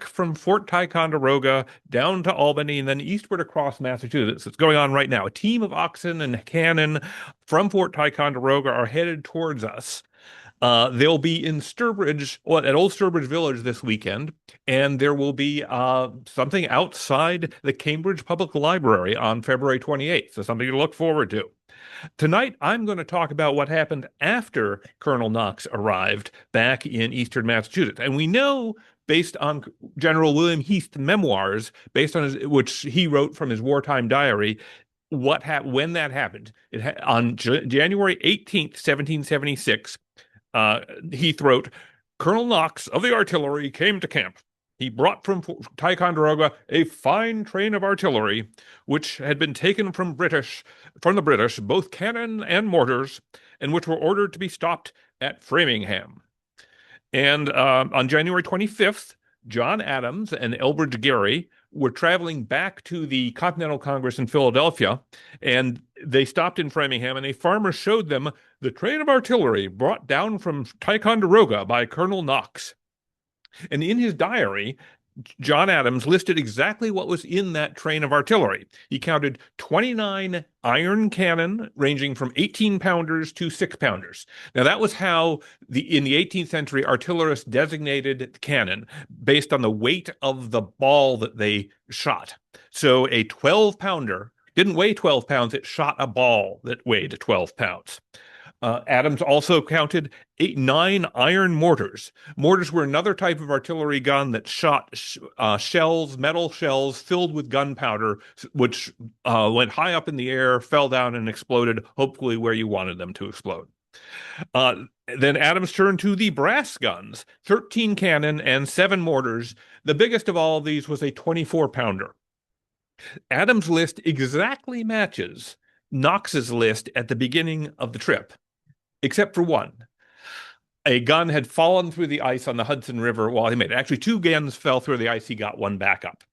from Fort Ticonderoga down to Albany and then eastward across Massachusetts. It's going on right now. A team of oxen and cannon from Fort Ticonderoga are headed towards us. They'll be in Sturbridge, well, at Old Sturbridge Village this weekend, and there will be something outside the Cambridge Public Library on February 28th. So something to look forward to. Tonight, I'm going to talk about what happened after Colonel Knox arrived back in eastern Massachusetts. And we know, based on General William Heath's memoirs, based on which he wrote from his wartime diary, when that happened. On January 18th, 1776, Heath wrote, Colonel Knox of the artillery came to camp. He brought from Ticonderoga a fine train of artillery, which had been taken from the British, both cannon and mortars, and which were ordered to be stopped at Framingham. And on January 25th, John Adams and Elbridge Gerry were traveling back to the Continental Congress in Philadelphia, and they stopped in Framingham, and a farmer showed them the train of artillery brought down from Ticonderoga by Colonel Knox. And in his diary, John Adams listed exactly what was in that train of artillery. He counted 29 iron cannon ranging from 18-pounders to 6-pounders. Now, that was how in the 18th century artillerists designated cannon based on the weight of the ball that they shot. So a 12-pounder didn't weigh 12 pounds, it shot a ball that weighed 12 pounds. Adams also counted 9 iron mortars. Mortars were another type of artillery gun that shot metal shells filled with gunpowder, which went high up in the air, fell down, and exploded, hopefully where you wanted them to explode. Then Adams turned to the brass guns, 13 cannon and 7 mortars. The biggest of all of these was a 24-pounder. Adams' list exactly matches Knox's list at the beginning of the trip, except for one. A gun had fallen through the ice on the Hudson River while he made it. Actually, 2 guns fell through the ice. He got one back up.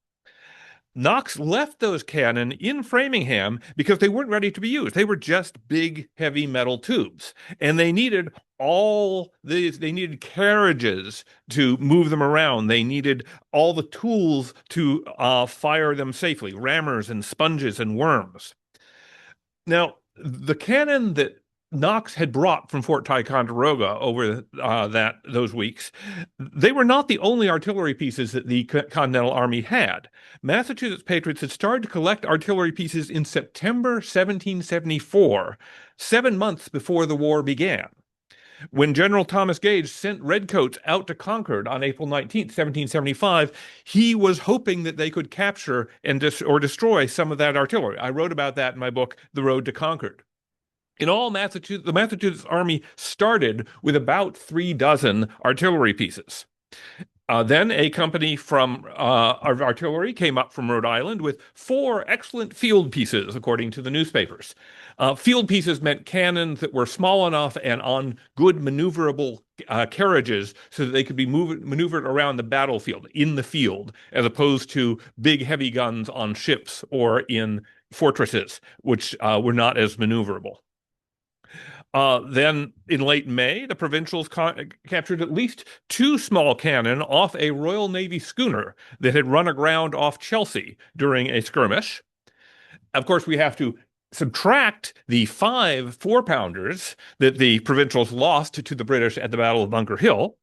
Knox left those cannon in Framingham because they weren't ready to be used. They were just big, heavy metal tubes, and they needed they needed carriages to move them around. They needed all the tools to fire them safely, rammers and sponges and worms. Now, the cannon that Knox had brought from Fort Ticonderoga over those weeks, they were not the only artillery pieces that the Continental Army had. Massachusetts patriots had started to collect artillery pieces in September 1774, 7 months before the war began. When General Thomas Gage sent redcoats out to Concord on April 19th, 1775, he was hoping that they could capture or destroy some of that artillery. I wrote about that in my book, The Road to Concord. In all, the Massachusetts Army started with about 36 artillery pieces. Then a company from artillery came up from Rhode Island with 4 excellent field pieces, according to the newspapers. Field pieces meant cannons that were small enough and on good maneuverable carriages so that they could be maneuvered around the battlefield, in the field, as opposed to big, heavy guns on ships or in fortresses, which were not as maneuverable. Then in late May, the provincials captured at least 2 small cannon off a Royal Navy schooner that had run aground off Chelsea during a skirmish. Of course, we have to subtract the 5 4-pounders that the provincials lost to the British at the Battle of Bunker Hill.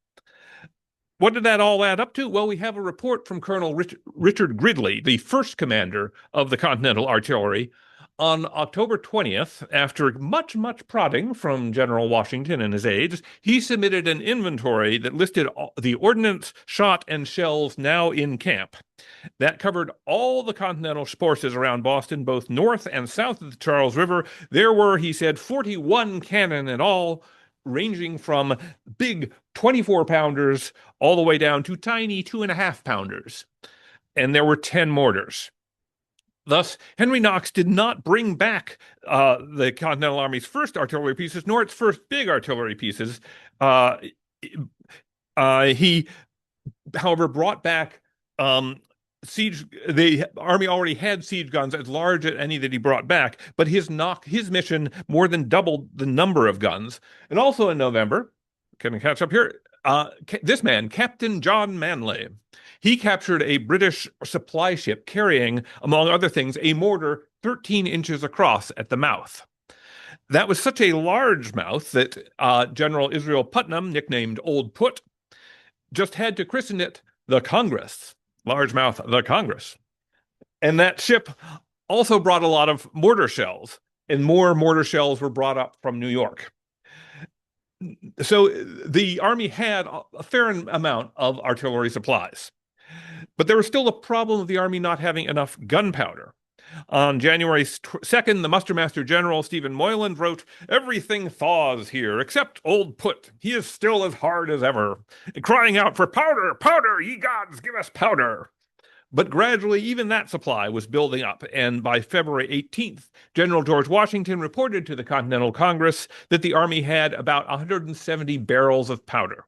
What did that all add up to? Well, we have a report from Colonel Richard Gridley, the first commander of the Continental Artillery. On October 20th, after much, much prodding from General Washington and his aides, he submitted an inventory that listed the ordnance, shot, and shells now in camp. That covered all the Continental forces around Boston, both north and south of the Charles River. There were, he said, 41 cannon in all, ranging from big 24-pounders all the way down to tiny 2.5-pounders. And there were 10 mortars. Thus, Henry Knox did not bring back the Continental Army's first artillery pieces, nor its first big artillery pieces. He, however, brought back siege. The Army already had siege guns as large as any that he brought back, but his mission more than doubled the number of guns. And also in November, can I catch up here? This man, Captain John Manley, He captured a British supply ship carrying, among other things, a mortar 13 inches across at the mouth. That was such a large mouth that General Israel Putnam, nicknamed Old Put, just had to christen it the Congress. Large mouth, the Congress. And that ship also brought a lot of mortar shells, and more mortar shells were brought up from New York. So the Army had a fair amount of artillery supplies. But there was still the problem of the Army not having enough gunpowder. On January 2nd, the Mustermaster General Stephen Moylan wrote, "Everything thaws here, except Old Put. He is still as hard as ever, crying out for powder, powder, ye gods, give us powder." But gradually, even that supply was building up, and by February 18th, General George Washington reported to the Continental Congress that the Army had about 170 barrels of powder.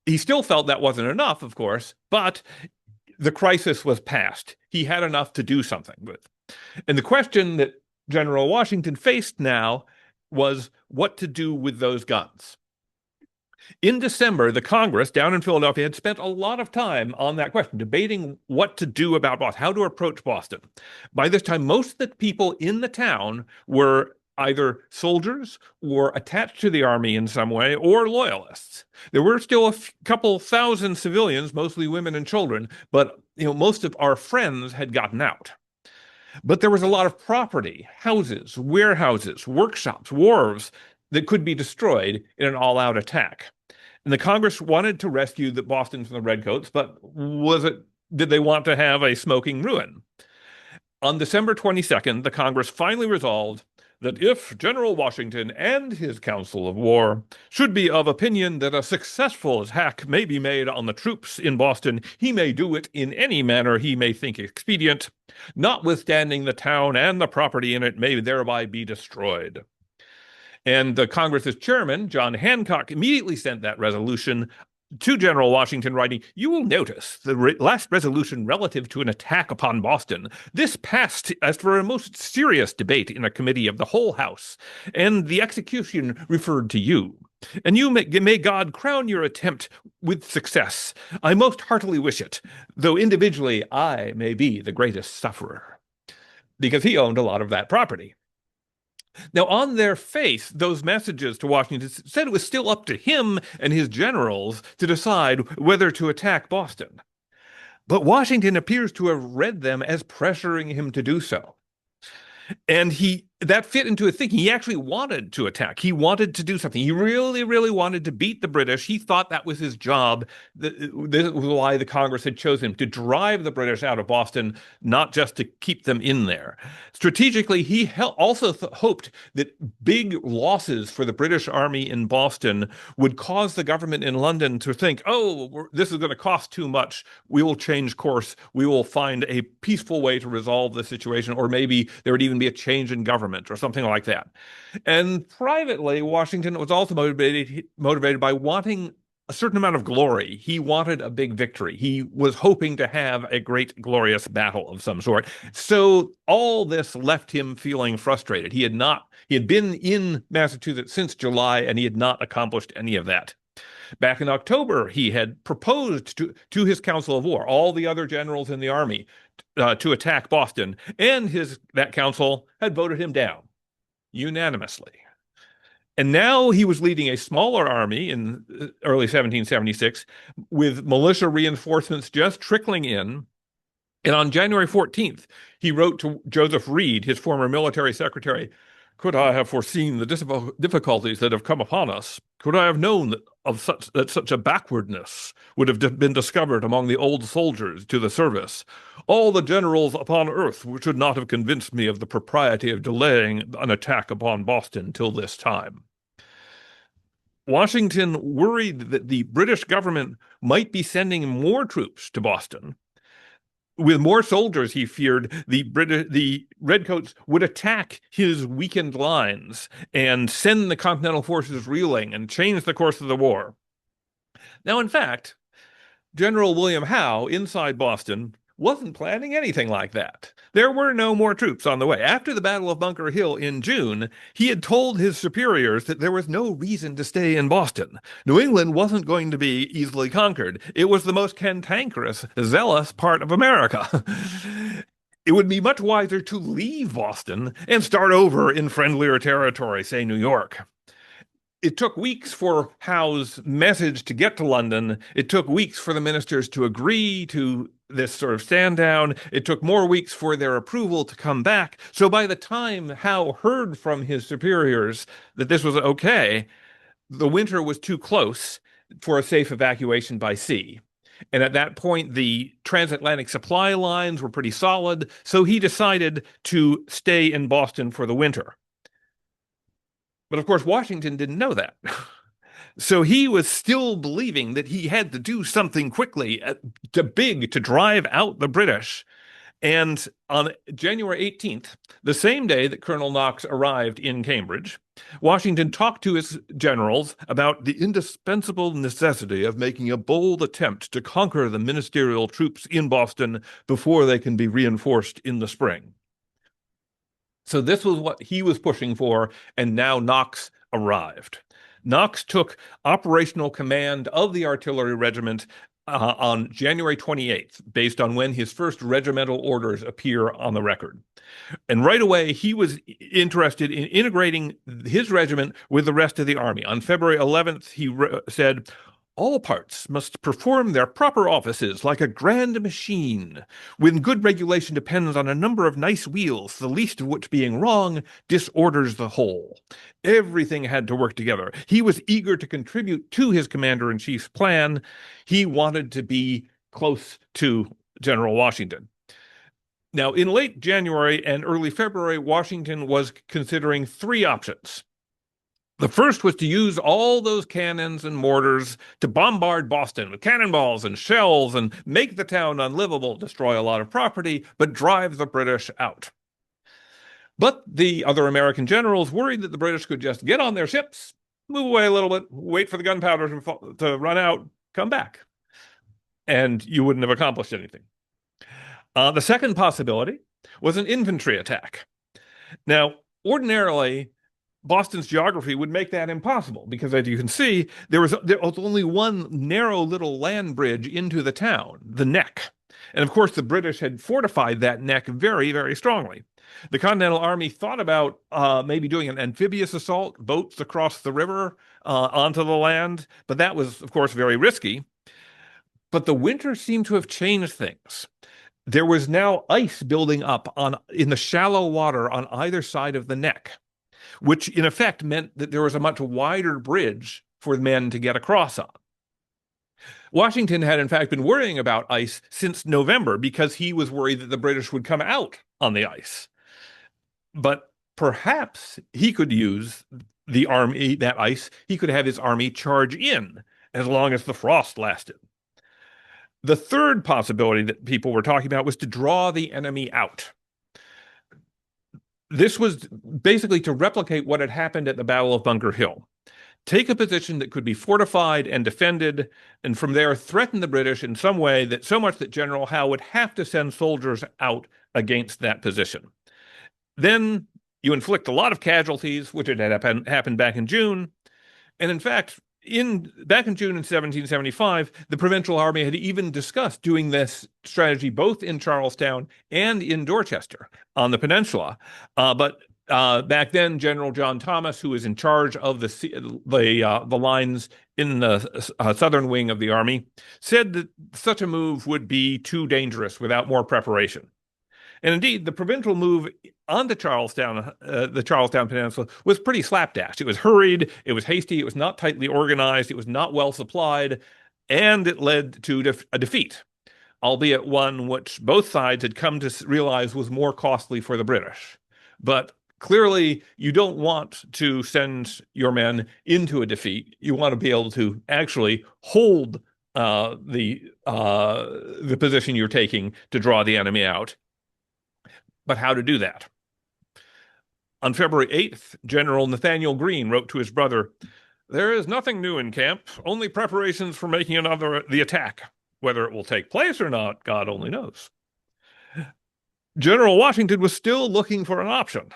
He still felt that wasn't enough, of course, but the crisis was past. He had enough to do something with. And the question that General Washington faced now was what to do with those guns. In December, the Congress down in Philadelphia had spent a lot of time on that question, debating what to do about Boston, how to approach Boston. By this time, most of the people in the town were either soldiers or attached to the Army in some way or loyalists. There were still a couple thousand civilians, mostly women and children, but most of our friends had gotten out. But there was a lot of property, houses, warehouses, workshops, wharves that could be destroyed in an all-out attack. And the Congress wanted to rescue the Boston from the Redcoats, but did they want to have a smoking ruin? On December 22nd, the Congress finally resolved that if General Washington and his Council of War should be of opinion that a successful attack may be made on the troops in Boston, he may do it in any manner he may think expedient, notwithstanding the town and the property in it may thereby be destroyed. And the Congress's chairman, John Hancock, immediately sent that resolution to General Washington, writing, "You will notice the last resolution relative to an attack upon Boston. This passed after a most serious debate in a committee of the whole House, and the execution referred to you. And you may God crown your attempt with success. I most heartily wish it, though individually I may be the greatest sufferer," because he owned a lot of that property. Now, on their face, those messages to Washington said it was still up to him and his generals to decide whether to attack Boston. But Washington appears to have read them as pressuring him to do so. And that fit into his thinking. He actually wanted to attack. He wanted to do something. He really, really wanted to beat the British. He thought that was his job. This was why the Congress had chosen him, to drive the British out of Boston, not just to keep them in there. Strategically, he also hoped that big losses for the British Army in Boston would cause the government in London to think, oh, this is going to cost too much. We will change course. We will find a peaceful way to resolve the situation, or maybe there would even be a change in government or something like that. And privately, Washington was also motivated by wanting a certain amount of glory. He wanted a big victory. He was hoping to have a great, glorious battle of some sort. So all this left him feeling frustrated. He had been in Massachusetts since July, and he had not accomplished any of that. Back in October, he had proposed to his Council of War, all the other generals in the Army, to attack Boston, and that council had voted him down unanimously. And now he was leading a smaller army in early 1776 with militia reinforcements just trickling in. And on January 14th, he wrote to Joseph Reed, his former military secretary, "Could I have foreseen the difficulties that have come upon us? Could I have known that such a backwardness would have been discovered among the old soldiers to the service? All the generals upon earth should not have convinced me of the propriety of delaying an attack upon Boston till this time." Washington worried that the British government might be sending more troops to Boston. With more soldiers, he feared the Redcoats would attack his weakened lines and send the Continental forces reeling and change the course of the war. Now, in fact, General William Howe, inside Boston, wasn't planning anything like that. There were no more troops on the way. After the Battle of Bunker Hill in June, he had told his superiors that there was no reason to stay in Boston. New England wasn't going to be easily conquered. It was the most cantankerous, zealous part of America. It would be much wiser to leave Boston and start over in friendlier territory, say New York. It took weeks for Howe's message to get to London. It took weeks for the ministers to agree to this sort of stand down. It took more weeks for their approval to come back. So by the time Howe heard from his superiors that this was okay, the winter was too close for a safe evacuation by sea. And at that point, the transatlantic supply lines were pretty solid. So he decided to stay in Boston for the winter. But of course, Washington didn't know that. So he was still believing that he had to do something quickly, to drive out the British. And on January 18th, the same day that Colonel Knox arrived in Cambridge, Washington talked to his generals about the indispensable necessity of making a bold attempt to conquer the ministerial troops in Boston before they can be reinforced in the spring. So this was what he was pushing for, and now Knox arrived. Knox took operational command of the artillery regiment on January 28th, based on when his first regimental orders appear on the record. And right away, he was interested in integrating his regiment with the rest of the army. On February 11th, he said, "All parts must perform their proper offices like a grand machine, when good regulation depends on a number of nice wheels, the least of which being wrong disorders the whole." Everything had to work together. He was eager to contribute to his commander-in-chief's plan. He wanted to be close to General Washington. Now, in late January and early February, Washington was considering three options. The first was to use all those cannons and mortars to bombard Boston with cannonballs and shells and make the town unlivable, destroy a lot of property, but drive the British out. But the other American generals worried that the British could just get on their ships, move away a little bit, wait for the gunpowder to run out, come back. And you wouldn't have accomplished anything. The second possibility was an infantry attack. Now, ordinarily, Boston's geography would make that impossible because, as you can see, there was only one narrow little land bridge into the town, the Neck. And of course, the British had fortified that neck very, very strongly. The Continental Army thought about maybe doing an amphibious assault, boats across the river onto the land, but that was, of course, very risky. But the winter seemed to have changed things. There was now ice building up in the shallow water on either side of the neck, which in effect meant that there was a much wider bridge for men to get across on. Washington had in fact been worrying about ice since November because he was worried that the British would come out on the ice. But perhaps he could use the army, that ice, he could have his army charge in as long as the frost lasted. The third possibility that people were talking about was to draw the enemy out. This was basically to replicate what had happened at the Battle of Bunker Hill. Take a position that could be fortified and defended, and from there threaten the British in some way that so much that General Howe would have to send soldiers out against that position. Then you inflict a lot of casualties, which had happened back in June. And in fact, back in June in 1775, the Provincial Army had even discussed doing this strategy both in Charlestown and in Dorchester on the peninsula. But back then, General John Thomas, who was in charge of the lines in the southern wing of the army, said that such a move would be too dangerous without more preparation. And indeed, the provincial move onto Charlestown, the Charlestown Peninsula, was pretty slapdash. It was hurried, it was hasty, it was not tightly organized, it was not well supplied, and it led to a defeat, albeit one which both sides had come to realize was more costly for the British. But clearly, you don't want to send your men into a defeat. You want to be able to actually hold the position you're taking to draw the enemy out. But how to do that? On February 8th, General Nathaniel Greene wrote to his brother, "There is nothing new in camp, only preparations for making the attack. Whether it will take place or not, God only knows." General Washington was still looking for an option.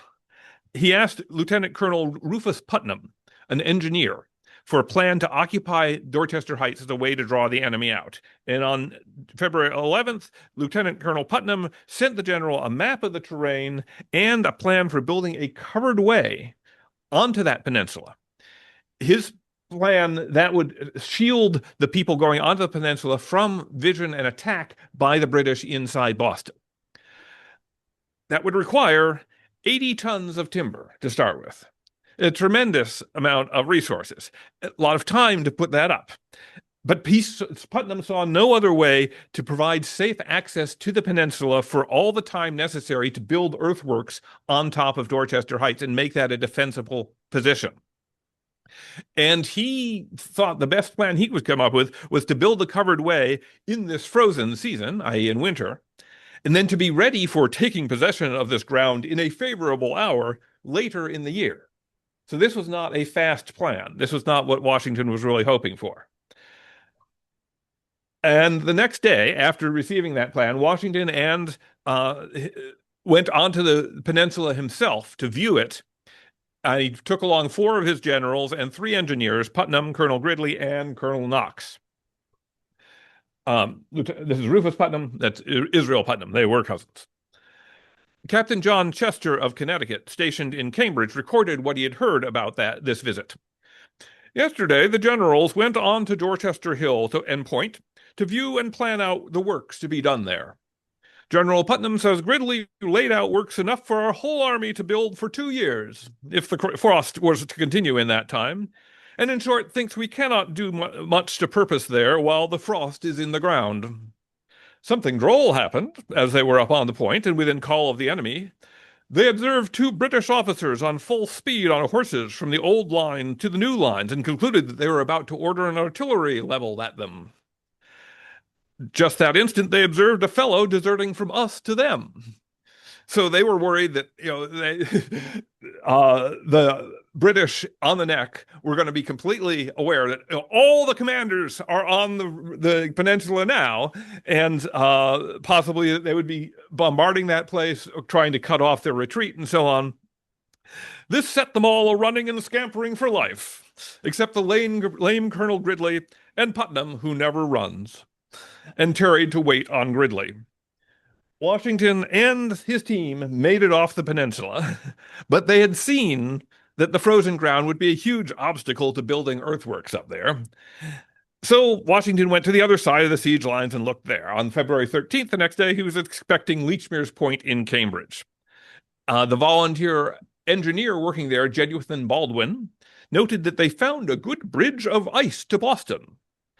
He asked Lieutenant Colonel Rufus Putnam, an engineer, for a plan to occupy Dorchester Heights as a way to draw the enemy out. And on February 11th, Lieutenant Colonel Putnam sent the general a map of the terrain and a plan for building a covered way onto that peninsula. His plan that would shield the people going onto the peninsula from vision and attack by the British inside Boston. That would require 80 tons of timber to start with. A tremendous amount of resources, a lot of time to put that up. But Putnam saw no other way to provide safe access to the peninsula for all the time necessary to build earthworks on top of Dorchester Heights and make that a defensible position. And he thought the best plan he could come up with was to build a covered way in this frozen season, i.e. in winter, and then to be ready for taking possession of this ground in a favorable hour later in the year. So this was not a fast plan. This was not what Washington was really hoping for. And the next day, after receiving that plan, Washington went onto the peninsula himself to view it. He took along 4 of his generals and 3 engineers, Putnam, Colonel Gridley, and Colonel Knox. This is Rufus Putnam. That's Israel Putnam. They were cousins. Captain John Chester of Connecticut, stationed in Cambridge, recorded what he had heard about this visit. Yesterday, the generals went on to Dorchester Hill and Point to view and plan out the works to be done there. General Putnam says Gridley laid out works enough for our whole army to build for 2 years, if the frost was to continue in that time, and in short thinks we cannot do much to purpose there while the frost is in the ground. Something droll happened as they were up on the point and within call of the enemy. They observed 2 British officers on full speed on horses from the old line to the new lines and concluded that they were about to order an artillery leveled at them. Just that instant, they observed a fellow deserting from us to them. So they were worried that, the British on the neck were going to be completely aware that all the commanders are on the peninsula now, and possibly they would be bombarding that place, trying to cut off their retreat and so on. This set them all a-running and scampering for life, except the lame Colonel Gridley and Putnam, who never runs, and tarried to wait on Gridley. Washington and his team made it off the peninsula, but they had seen that the frozen ground would be a huge obstacle to building earthworks up there. So Washington went to the other side of the siege lines and looked there. On February 13th, the next day, he was expecting Lechmere's Point in Cambridge. The volunteer engineer working there, Jeduthan Baldwin, noted that they found a good bridge of ice to Boston.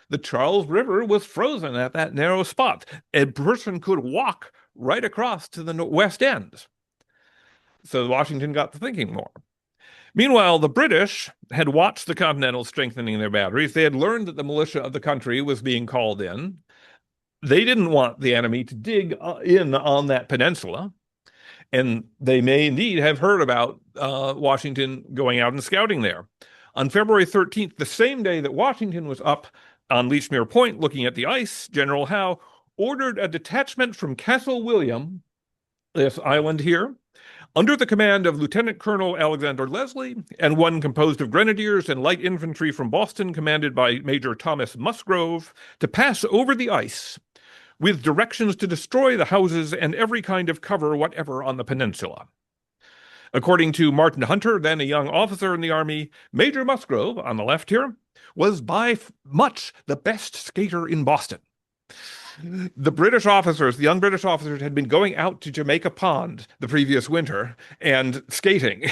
The Charles River was frozen at that narrow spot. A person could walk right across to the west end. So Washington got to thinking more. Meanwhile, the British had watched the Continental strengthening their batteries. They had learned that the militia of the country was being called in. They didn't want the enemy to dig in on that peninsula. And they may indeed have heard about Washington going out and scouting there. On February 13th, the same day that Washington was up on Lechmere Point looking at the ice, General Howe ordered a detachment from Castle William, this island here, under the command of Lieutenant Colonel Alexander Leslie, and one composed of grenadiers and light infantry from Boston, commanded by Major Thomas Musgrove, to pass over the ice with directions to destroy the houses and every kind of cover whatever on the peninsula. According to Martin Hunter, then a young officer in the army, Major Musgrove, on the left here, was by much the best skater in Boston. The young British officers had been going out to Jamaica Pond the previous winter and skating.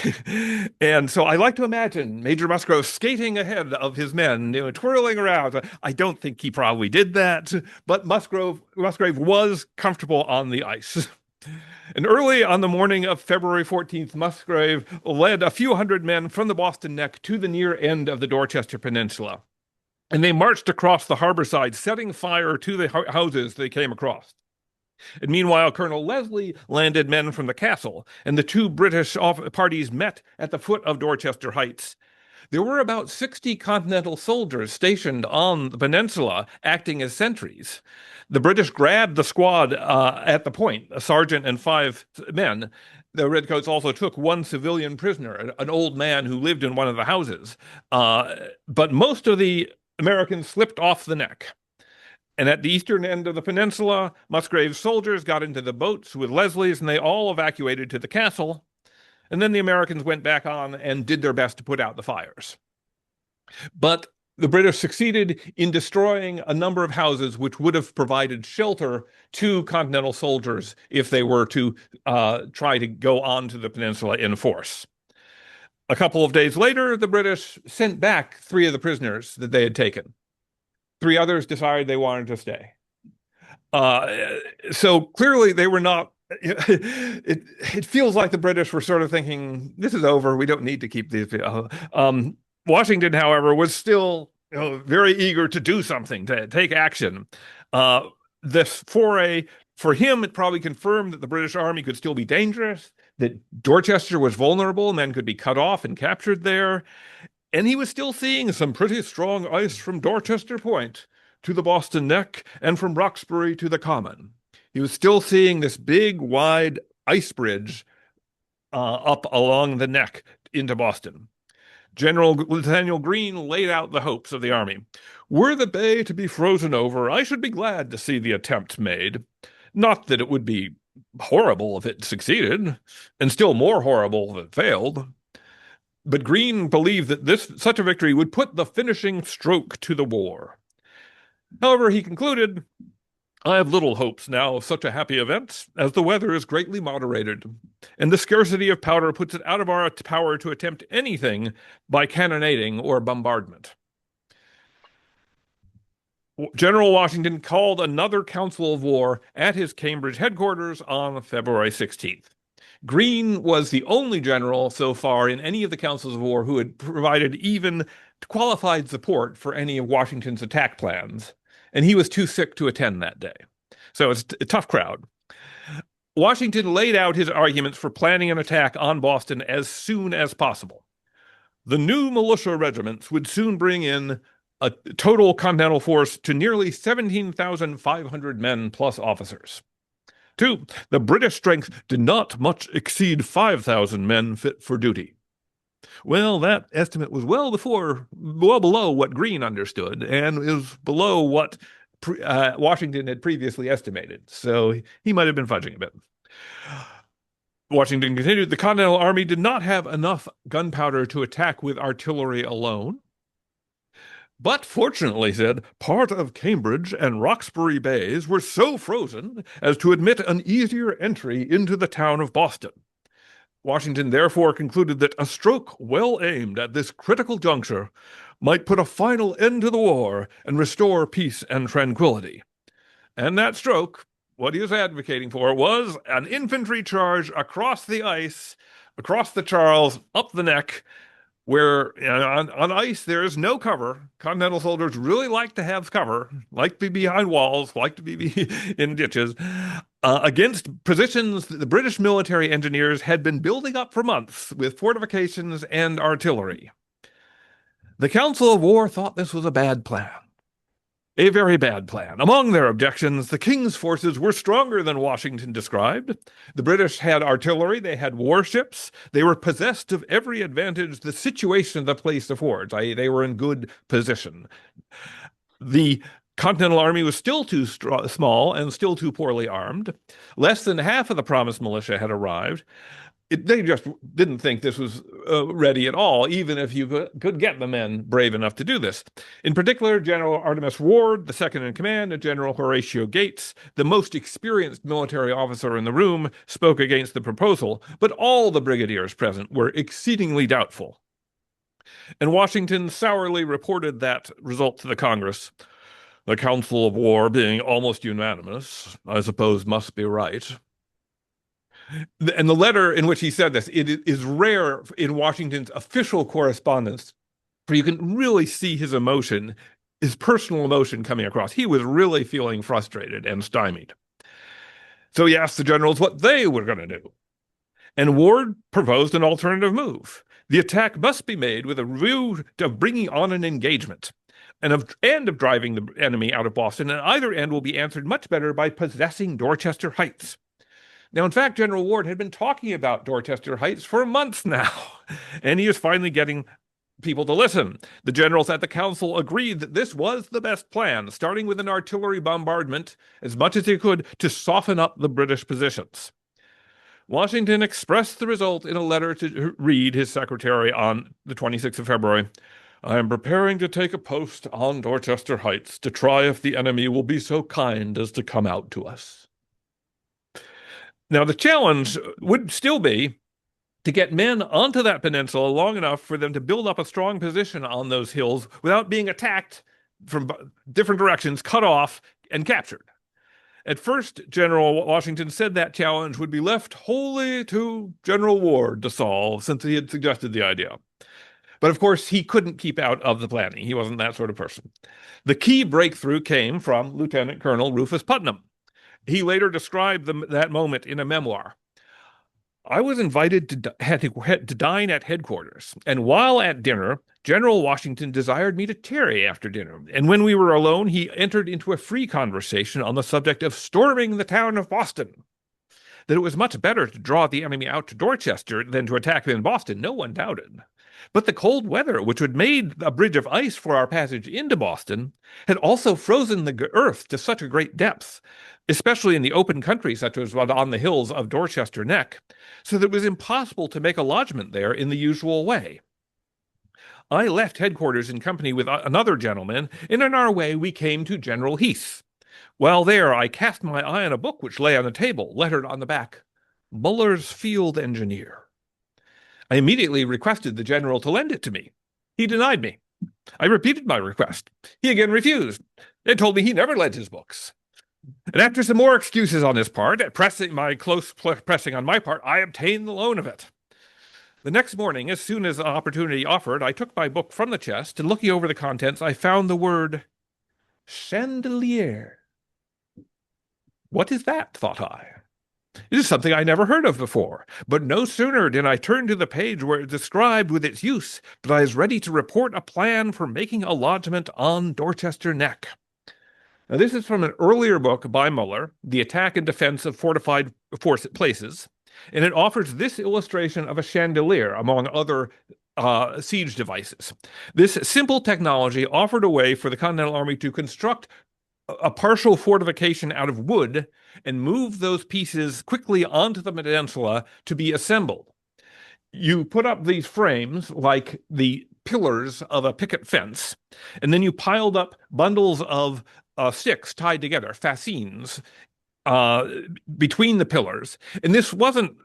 And so I like to imagine Major Musgrove skating ahead of his men, twirling around. I don't think he probably did that, but Musgrave was comfortable on the ice. And early on the morning of February 14th, Musgrave led a few hundred men from the Boston Neck to the near end of the Dorchester Peninsula. And they marched across the harbor side, setting fire to the houses they came across. And meanwhile, Colonel Leslie landed men from the castle, and the 2 British parties met at the foot of Dorchester Heights. There were about 60 Continental soldiers stationed on the peninsula acting as sentries. The British grabbed the squad at the point, a sergeant and 5 men. The Redcoats also took one civilian prisoner, an old man who lived in one of the houses. But most of the Americans slipped off the neck. And at the eastern end of the peninsula, Musgrave's soldiers got into the boats with Leslie's, and they all evacuated to the castle. And then the Americans went back on and did their best to put out the fires. But the British succeeded in destroying a number of houses which would have provided shelter to Continental soldiers if they were to try to go on to the peninsula in force. A couple of days later, the British sent back 3 of the prisoners that they had taken. 3 others decided they wanted to stay. So clearly they were not. It feels like the British were sort of thinking, this is over. We don't need to keep these. Washington, however, was still very eager to do something, to take action. This foray, for him, it probably confirmed that the British Army could still be dangerous, that Dorchester was vulnerable, men could be cut off and captured there. And he was still seeing some pretty strong ice from Dorchester Point to the Boston Neck and from Roxbury to the Common. He was still seeing this big, wide ice bridge up along the neck into Boston. General Nathaniel Greene laid out the hopes of the army. Were the bay to be frozen over, I should be glad to see the attempt made. Not that it would be horrible if it succeeded, and still more horrible if it failed. But Greene believed that such a victory would put the finishing stroke to the war. However, he concluded, I have little hopes now of such a happy event, as the weather is greatly moderated, and the scarcity of powder puts it out of our power to attempt anything by cannonading or bombardment. General Washington called another council of war at his Cambridge headquarters on February 16th. Greene was the only general so far in any of the councils of war who had provided even qualified support for any of Washington's attack plans, and he was too sick to attend that day. So it's a tough crowd. Washington laid out his arguments for planning an attack on Boston as soon as possible. The new militia regiments would soon bring in a total Continental force to nearly 17,500 men plus officers. 2, the British strength did not much exceed 5,000 men fit for duty. Well, that estimate was well below what Greene understood, and is below what Washington had previously estimated. So he might have been fudging a bit. Washington continued, the Continental Army did not have enough gunpowder to attack with artillery alone. But fortunately, said, part of Cambridge and Roxbury bays were so frozen as to admit an easier entry into the town of Boston. Washington therefore concluded that a stroke well aimed at this critical juncture might put a final end to the war and restore peace and tranquility. And that stroke, what he was advocating for, was an infantry charge across the ice, across the Charles, up the neck, where on ice there is no cover. Continental soldiers really like to have cover, like to be behind walls, like to be in ditches, against positions that the British military engineers had been building up for months with fortifications and artillery. The Council of War thought this was a bad plan. A very bad plan. Among their objections, the King's forces were stronger than Washington described. The British had artillery, they had warships, they were possessed of every advantage the situation of the place affords, i.e., they were in good position. The Continental Army was still too small and still too poorly armed. Less than half of the promised militia had arrived. They just didn't think this was ready at all, even if you could get the men brave enough to do this. In particular, General Artemus Ward, the second in command, and General Horatio Gates, the most experienced military officer in the room, spoke against the proposal, but all the brigadiers present were exceedingly doubtful. And Washington sourly reported that result to the Congress. The Council of War, being almost unanimous, I suppose must be right. And the letter in which he said this, it is rare in Washington's official correspondence, where you can really see his emotion, his personal emotion coming across. He was really feeling frustrated and stymied. So he asked the generals what they were going to do. And Ward proposed an alternative move. The attack must be made with a view of bringing on an engagement and of driving the enemy out of Boston, and either end will be answered much better by possessing Dorchester Heights. Now, in fact, General Ward had been talking about Dorchester Heights for months now, and he is finally getting people to listen. The generals at the council agreed that this was the best plan, starting with an artillery bombardment as much as they could to soften up the British positions. Washington expressed the result in a letter to Reed, his secretary, on the 26th of February. I am preparing to take a post on Dorchester Heights to try if the enemy will be so kind as to come out to us. Now, the challenge would still be to get men onto that peninsula long enough for them to build up a strong position on those hills without being attacked from different directions, cut off, and captured. At first, General Washington said that challenge would be left wholly to General Ward to solve, since he had suggested the idea. But of course, he couldn't keep out of the planning. He wasn't that sort of person. The key breakthrough came from Lieutenant Colonel Rufus Putnam. He later described that moment in a memoir. I was invited to dine at headquarters, and while at dinner, General Washington desired me to tarry after dinner, and when we were alone, he entered into a free conversation on the subject of storming the town of Boston. That it was much better to draw the enemy out to Dorchester than to attack them in Boston, no one doubted. But the cold weather, which had made a bridge of ice for our passage into Boston, had also frozen the earth to such a great depth, especially in the open country such as on the hills of Dorchester Neck, so that it was impossible to make a lodgment there in the usual way. I left headquarters in company with another gentleman, and on our way we came to General Heath. While there, I cast my eye on a book which lay on the table, lettered on the back, Buller's Field Engineer. I immediately requested the general to lend it to me. He denied me. I repeated my request. He again refused, and told me he never lent his books. And after some more excuses on his part, pressing on my part, I obtained the loan of it. The next morning, as soon as an opportunity offered, I took my book from the chest, and looking over the contents, I found the word chandelier. What is that, thought I? It is something I never heard of before, but no sooner did I turn to the page where it described with its use, but I was ready to report a plan for making a lodgment on Dorchester Neck. Now, this is from an earlier book by Muller, The Attack and Defense of Fortified Places, and it offers this illustration of a chandelier, among other siege devices. This simple technology offered a way for the Continental Army to construct a partial fortification out of wood and move those pieces quickly onto the peninsula to be assembled. You put up these frames like the pillars of a picket fence, and then you piled up bundles of sticks tied together, fascines, between the pillars. And this wasn't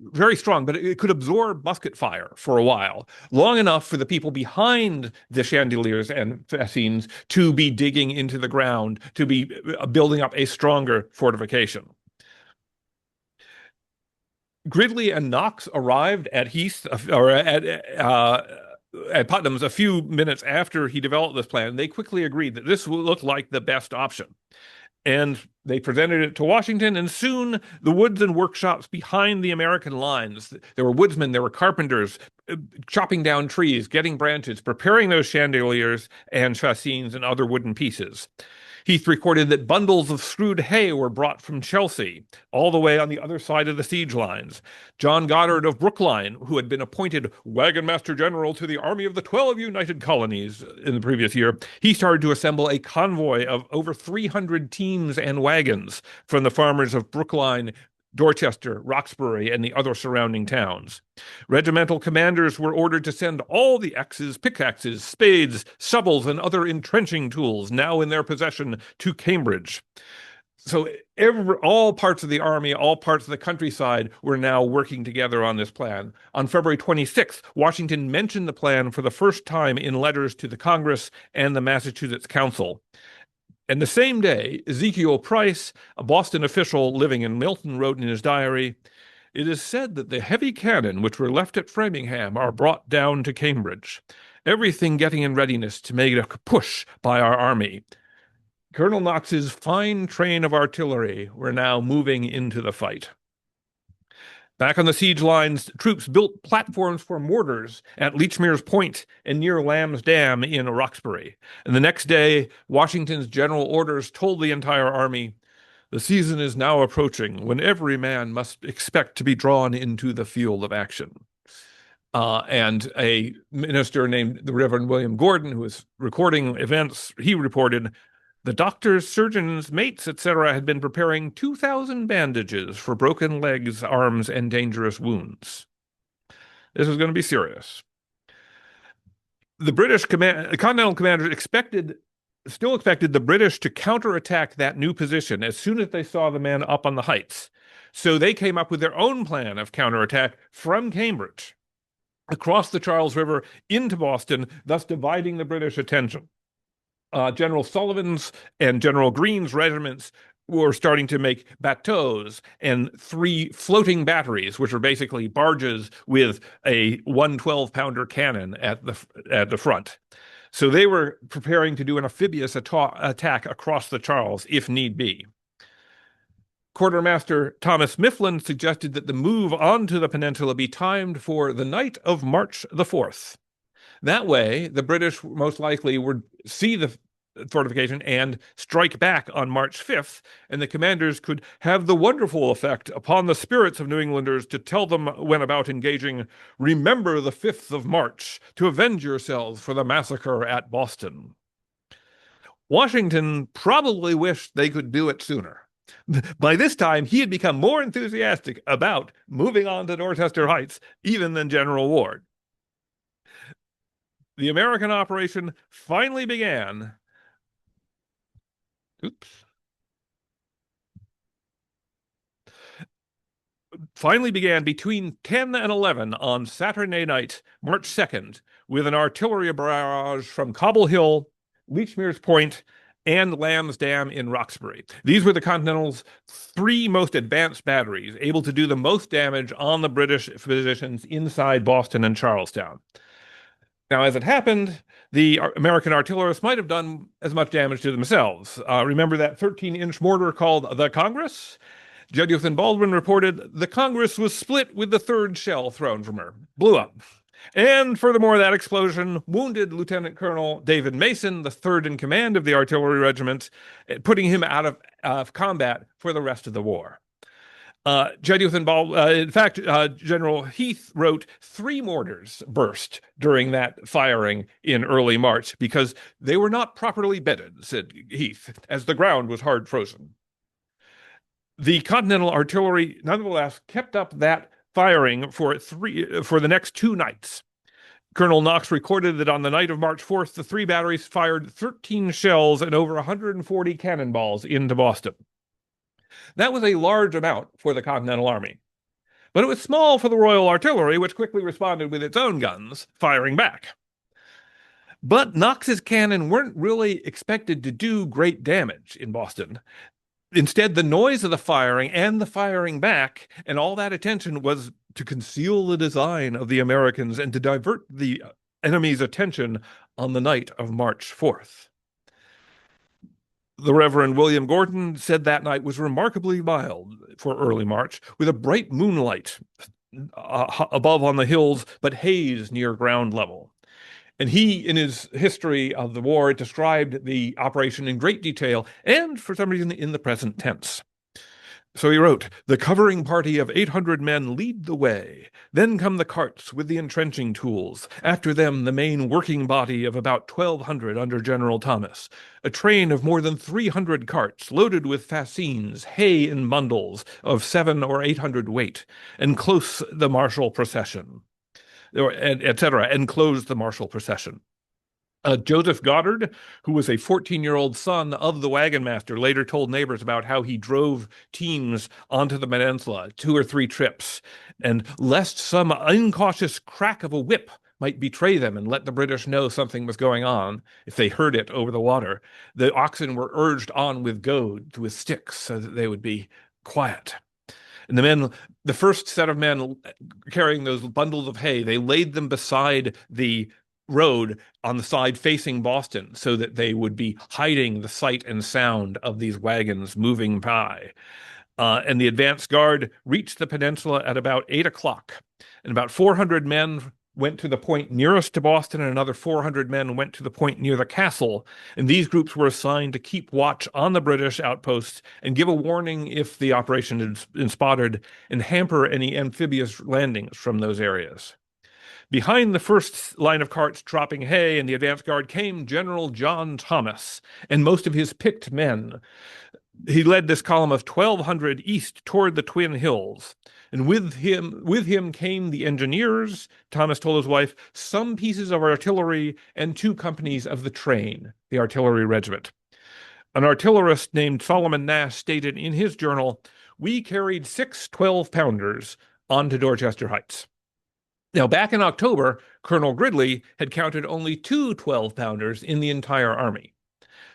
very strong, but it could absorb musket fire for a while, long enough for the people behind the chandeliers and fascines to be digging into the ground, to be building up a stronger fortification. Gridley and Knox arrived at Heath, or at Putnam's a few minutes after he developed this plan. They quickly agreed that this looked like the best option. And they presented it to Washington, and soon the woods and workshops behind the American lines, there were woodsmen, there were carpenters, chopping down trees, getting branches, preparing those chandeliers and fascines and other wooden pieces. Heath recorded that bundles of screwed hay were brought from Chelsea, all the way on the other side of the siege lines. John Goddard of Brookline, who had been appointed Wagon Master General to the Army of the 12 United Colonies in the previous year, he started to assemble a convoy of over 300 teams and wagons from the farmers of Brookline, Dorchester, Roxbury, and the other surrounding towns. Regimental commanders were ordered to send all the axes, pickaxes, spades, shovels, and other entrenching tools now in their possession to Cambridge. So all parts of the army, all parts of the countryside were now working together on this plan. On February 26th, Washington mentioned the plan for the first time in letters to the Congress and the Massachusetts Council. And the same day, Ezekiel Price, a Boston official living in Milton, wrote in his diary, "It is said that the heavy cannon which were left at Framingham are brought down to Cambridge, everything getting in readiness to make a push by our army. Colonel Knox's fine train of artillery were now moving into the fight." Back on the siege lines, troops built platforms for mortars at Lechmere's Point and near Lamb's Dam in Roxbury. And the next day, Washington's general orders told the entire army, "The season is now approaching when every man must expect to be drawn into the field of action." And a minister named the Reverend William Gordon, who was recording events, he reported, "The doctors, surgeons, mates, etc., had been preparing 2,000 bandages for broken legs, arms, and dangerous wounds." This was going to be serious. The Continental commanders still expected the British to counterattack that new position as soon as they saw the men up on the heights. So they came up with their own plan of counterattack from Cambridge, across the Charles River into Boston, thus dividing the British attention. General Sullivan's and General Greene's regiments were starting to make bateaus and 3 floating batteries, which are basically barges with a 112-pounder cannon at the front. So they were preparing to do an amphibious attack across the Charles if need be. Quartermaster Thomas Mifflin suggested that the move onto the peninsula be timed for the night of March the 4th. That way, the British most likely would see the fortification and strike back on March 5th, and the commanders could have the wonderful effect upon the spirits of New Englanders to tell them when about engaging, "Remember the 5th of March, to avenge yourselves for the massacre at Boston." Washington probably wished they could do it sooner. By this time, he had become more enthusiastic about moving on to Dorchester Heights even than General Ward. The American operation finally began. Finally began between 10 and 11 on Saturday night, March 2nd, with an artillery barrage from Cobble Hill, Lechmere's Point, and Lamb's Dam in Roxbury. These were the Continental's 3 most advanced batteries, able to do the most damage on the British positions inside Boston and Charlestown. Now, as it happened, the American artillerists might have done as much damage to themselves. Remember that 13-inch mortar called the Congress? Jeduthan Baldwin reported the Congress was split with the 3rd shell thrown from her. Blew up. And furthermore, that explosion wounded Lieutenant Colonel David Mason, the 3rd in command of the artillery regiment, putting him out of combat for the rest of the war. In fact, General Heath wrote 3 mortars burst during that firing in early March because they were not properly bedded, said Heath, as the ground was hard frozen. The Continental artillery nonetheless kept up that firing for the next 2 nights. Colonel Knox recorded that on the night of March 4th, the 3 batteries fired 13 shells and over 140 cannonballs into Boston. That was a large amount for the Continental Army, but it was small for the Royal Artillery, which quickly responded with its own guns, firing back. But Knox's cannon weren't really expected to do great damage in Boston. Instead, the noise of the firing and the firing back and all that attention was to conceal the design of the Americans and to divert the enemy's attention on the night of March 4th. The Reverend William Gordon said that night was remarkably mild for early March, with a bright moonlight above on the hills, but haze near ground level. And he, in his history of the war, described the operation in great detail and, for some reason, in the present tense. So he wrote, "The covering party of 800 men lead the way. Then come the carts with the entrenching tools. After them, the main working body of about 1,200 under General Thomas. A train of more than 300 carts loaded with fascines, hay in bundles of 700 or 800 weight, and close the martial procession." Etc., and closed the martial procession. Joseph Goddard, who was a 14-year-old son of the wagon master, later told neighbors about how he drove teams onto the peninsula 2 or 3 trips, and lest some incautious crack of a whip might betray them and let the British know something was going on if they heard it over the water, the oxen were urged on with goads, with sticks, so that they would be quiet. And the first set of men carrying those bundles of hay, they laid them beside the road on the side facing Boston so that they would be hiding the sight and sound of these wagons moving by. And the advance guard reached the peninsula at about 8 o'clock. And about 400 men went to the point nearest to Boston, and another 400 men went to the point near the castle. And these groups were assigned to keep watch on the British outposts and give a warning if the operation had been spotted and hamper any amphibious landings from those areas. Behind the first line of carts dropping hay and the advance guard came General John Thomas and most of his picked men. He led this column of 1,200 east toward the Twin Hills. And with him came the engineers, Thomas told his wife, some pieces of artillery, and 2 companies of the train, the artillery regiment. An artillerist named Solomon Nash stated in his journal, "We carried 6 12-pounders onto Dorchester Heights." Now, back in October, Colonel Gridley had counted only 2 12-pounders in the entire army.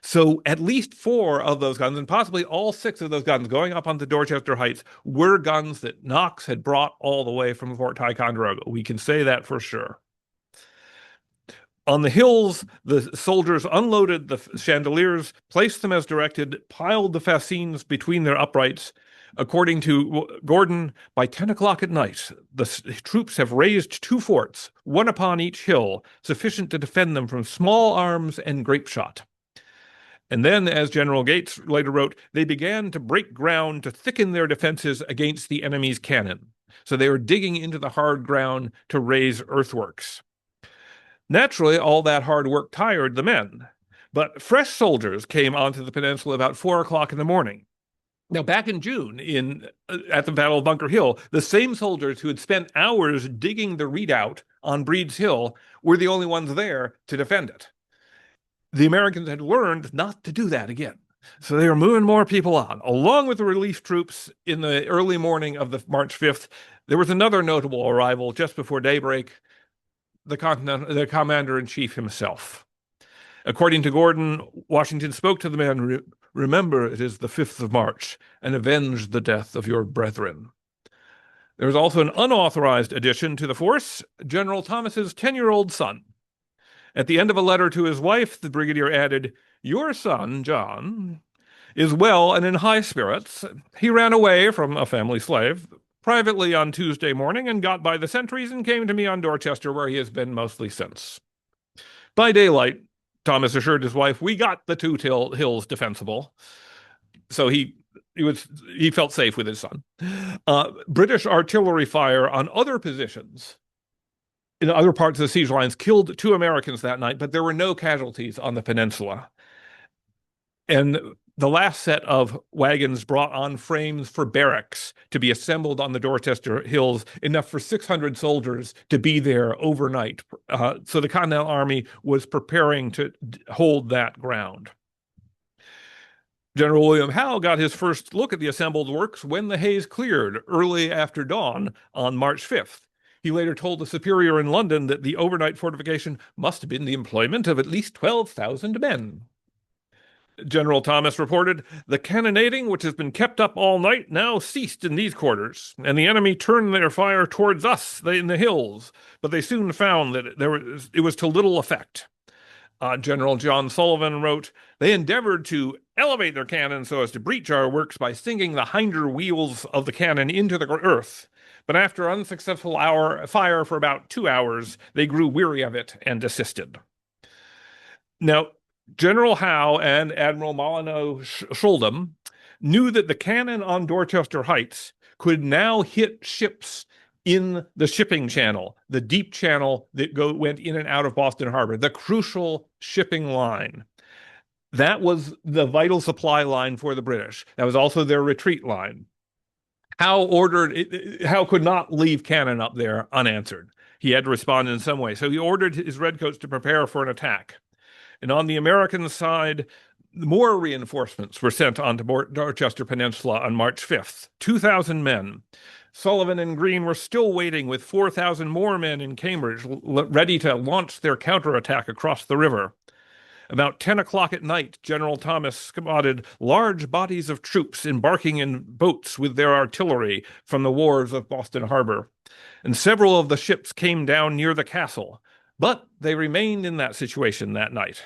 So at least 4 of those guns, and possibly all 6 of those guns going up onto Dorchester Heights, were guns that Knox had brought all the way from Fort Ticonderoga. We can say that for sure. On the hills, the soldiers unloaded the chandeliers, placed them as directed, piled the fascines between their uprights. According to Gordon, by 10 o'clock at night, the troops have raised 2 forts, one upon each hill, sufficient to defend them from small arms and grape shot. And then, as General Gates later wrote, they began to break ground to thicken their defenses against the enemy's cannon. So they were digging into the hard ground to raise earthworks. Naturally, all that hard work tired the men, but fresh soldiers came onto the peninsula about 4 o'clock in the morning. Now, back in June, at the Battle of Bunker Hill, the same soldiers who had spent hours digging the redoubt on Breed's Hill were the only ones there to defend it. The Americans had learned not to do that again. So they were moving more people on. Along with the relief troops in the early morning of the March 5th, there was another notable arrival just before daybreak, the commander-in-chief himself. According to Gordon, Washington spoke to the men, "Remember, it is the 5th of March, and avenge the death of your brethren." There was also an unauthorized addition to the force, General Thomas's 10-year-old son. At the end of a letter to his wife, the brigadier added, "Your son, John, is well and in high spirits. He ran away from a family slave privately on Tuesday morning and got by the sentries and came to me on Dorchester, where he has been mostly since." By daylight, Thomas assured his wife, "We got the 2 hills defensible." So he felt safe with his son. British artillery fire on other positions in other parts of the siege lines killed 2 Americans that night, but there were no casualties on the peninsula. And the last set of wagons brought on frames for barracks to be assembled on the Dorchester Hills, enough for 600 soldiers to be there overnight. So the Continental Army was preparing to hold that ground. General William Howe got his first look at the assembled works when the haze cleared early after dawn on March 5th. He later told the superior in London that the overnight fortification must have been the employment of at least 12,000 men. General Thomas reported, "The cannonading, which has been kept up all night, now ceased in these quarters, and the enemy turned their fire towards us in the hills, but they soon found that it was to little effect." General John Sullivan wrote, "They endeavored to elevate their cannon so as to breach our works by sinking the hinder wheels of the cannon into the earth. But after unsuccessful fire for about 2 hours, they grew weary of it and desisted." Now, General Howe and Admiral Molyneux Schuldum knew that the cannon on Dorchester Heights could now hit ships in the shipping channel, the deep channel that went in and out of Boston Harbor, the crucial shipping line. That was the vital supply line for the British. That was also their retreat line. Howe could not leave cannon up there unanswered. He had to respond in some way. So he ordered his redcoats to prepare for an attack. And on the American side, more reinforcements were sent onto Dorchester Peninsula on March 5th, 2,000 men. Sullivan and Greene were still waiting with 4,000 more men in Cambridge, ready to launch their counterattack across the river. About 10 o'clock at night, General Thomas spotted large bodies of troops embarking in boats with their artillery from the wharves of Boston Harbor, and several of the ships came down near the castle, but they remained in that situation that night.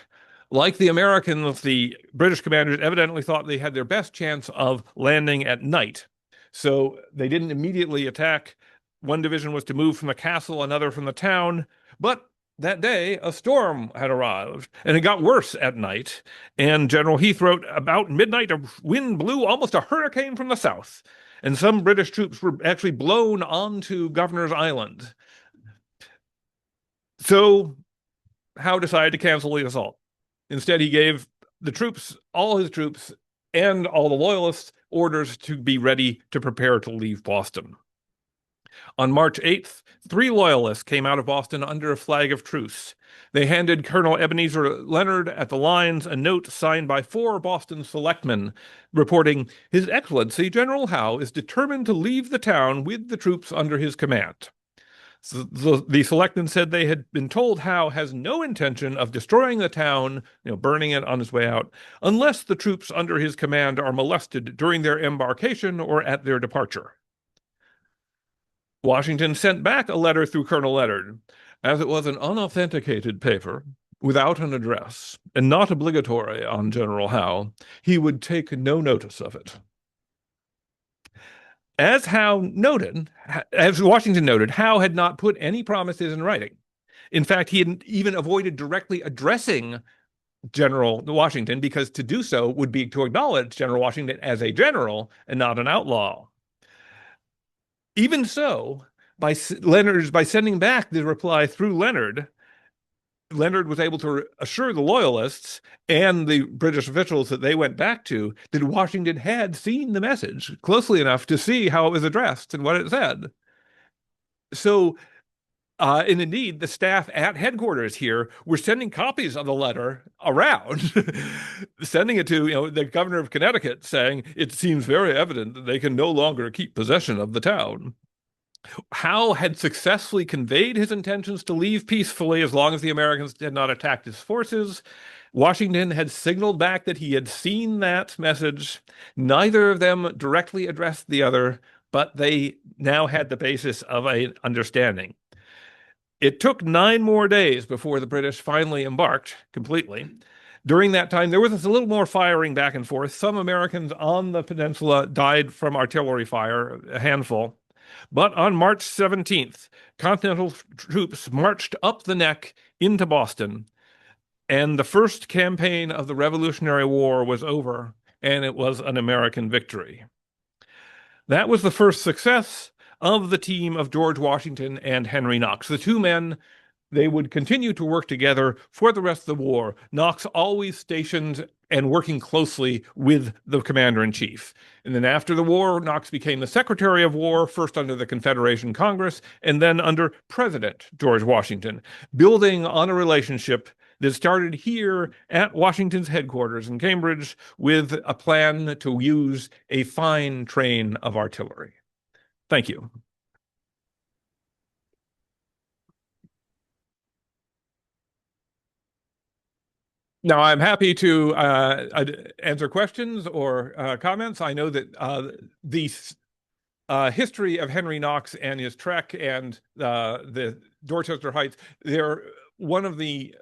Like the Americans, the British commanders evidently thought they had their best chance of landing at night. So they didn't immediately attack. One division was to move from the castle, another from the town. But that day, a storm had arrived, and it got worse at night. And General Heath wrote, about midnight, a wind blew almost a hurricane from the south. And some British troops were actually blown onto Governor's Island. So Howe decided to cancel the assault. Instead, he gave the troops, all his troops, and all the loyalists orders to be ready to prepare to leave Boston. On March 8th, 3 loyalists came out of Boston under a flag of truce. They handed Colonel Ebenezer Leonard at the lines a note signed by 4 Boston selectmen reporting, His Excellency General Howe is determined to leave the town with the troops under his command. So the selectmen said they had been told Howe has no intention of destroying the town, burning it on his way out, unless the troops under his command are molested during their embarkation or at their departure. Washington sent back a letter through Colonel Leonard, as it was an unauthenticated paper, without an address, and not obligatory on General Howe. He would take no notice of it. As Washington noted, Howe had not put any promises in writing. In fact, he had even avoided directly addressing General Washington because to do so would be to acknowledge General Washington as a general and not an outlaw. Even so, by sending back the reply through Leonard was able to assure the loyalists and the British officials that they went back to that Washington had seen the message closely enough to see how it was addressed and what it said. So, and indeed, the staff at headquarters here were sending copies of the letter around, sending it to the governor of Connecticut, saying it seems very evident that they can no longer keep possession of the town. Howe had successfully conveyed his intentions to leave peacefully as long as the Americans had not attacked his forces. Washington had signaled back that he had seen that message. Neither of them directly addressed the other, but they now had the basis of an understanding. It took 9 more days before the British finally embarked completely. During that time, there was a little more firing back and forth. Some Americans on the peninsula died from artillery fire, a handful. But on March 17th, Continental troops marched up the neck into Boston, and the first campaign of the Revolutionary War was over, and it was an American victory. That was the first success of the team of George Washington and Henry Knox. The 2 men, they would continue to work together for the rest of the war. Knox always stationed and working closely with the commander-in-chief. And then after the war, Knox became the Secretary of War, first under the Confederation Congress, and then under President George Washington, building on a relationship that started here at Washington's headquarters in Cambridge with a plan to use a fine train of artillery. Thank you. Now, I'm happy to answer questions or comments. I know that the history of Henry Knox and his trek and the Dorchester Heights, they're one of the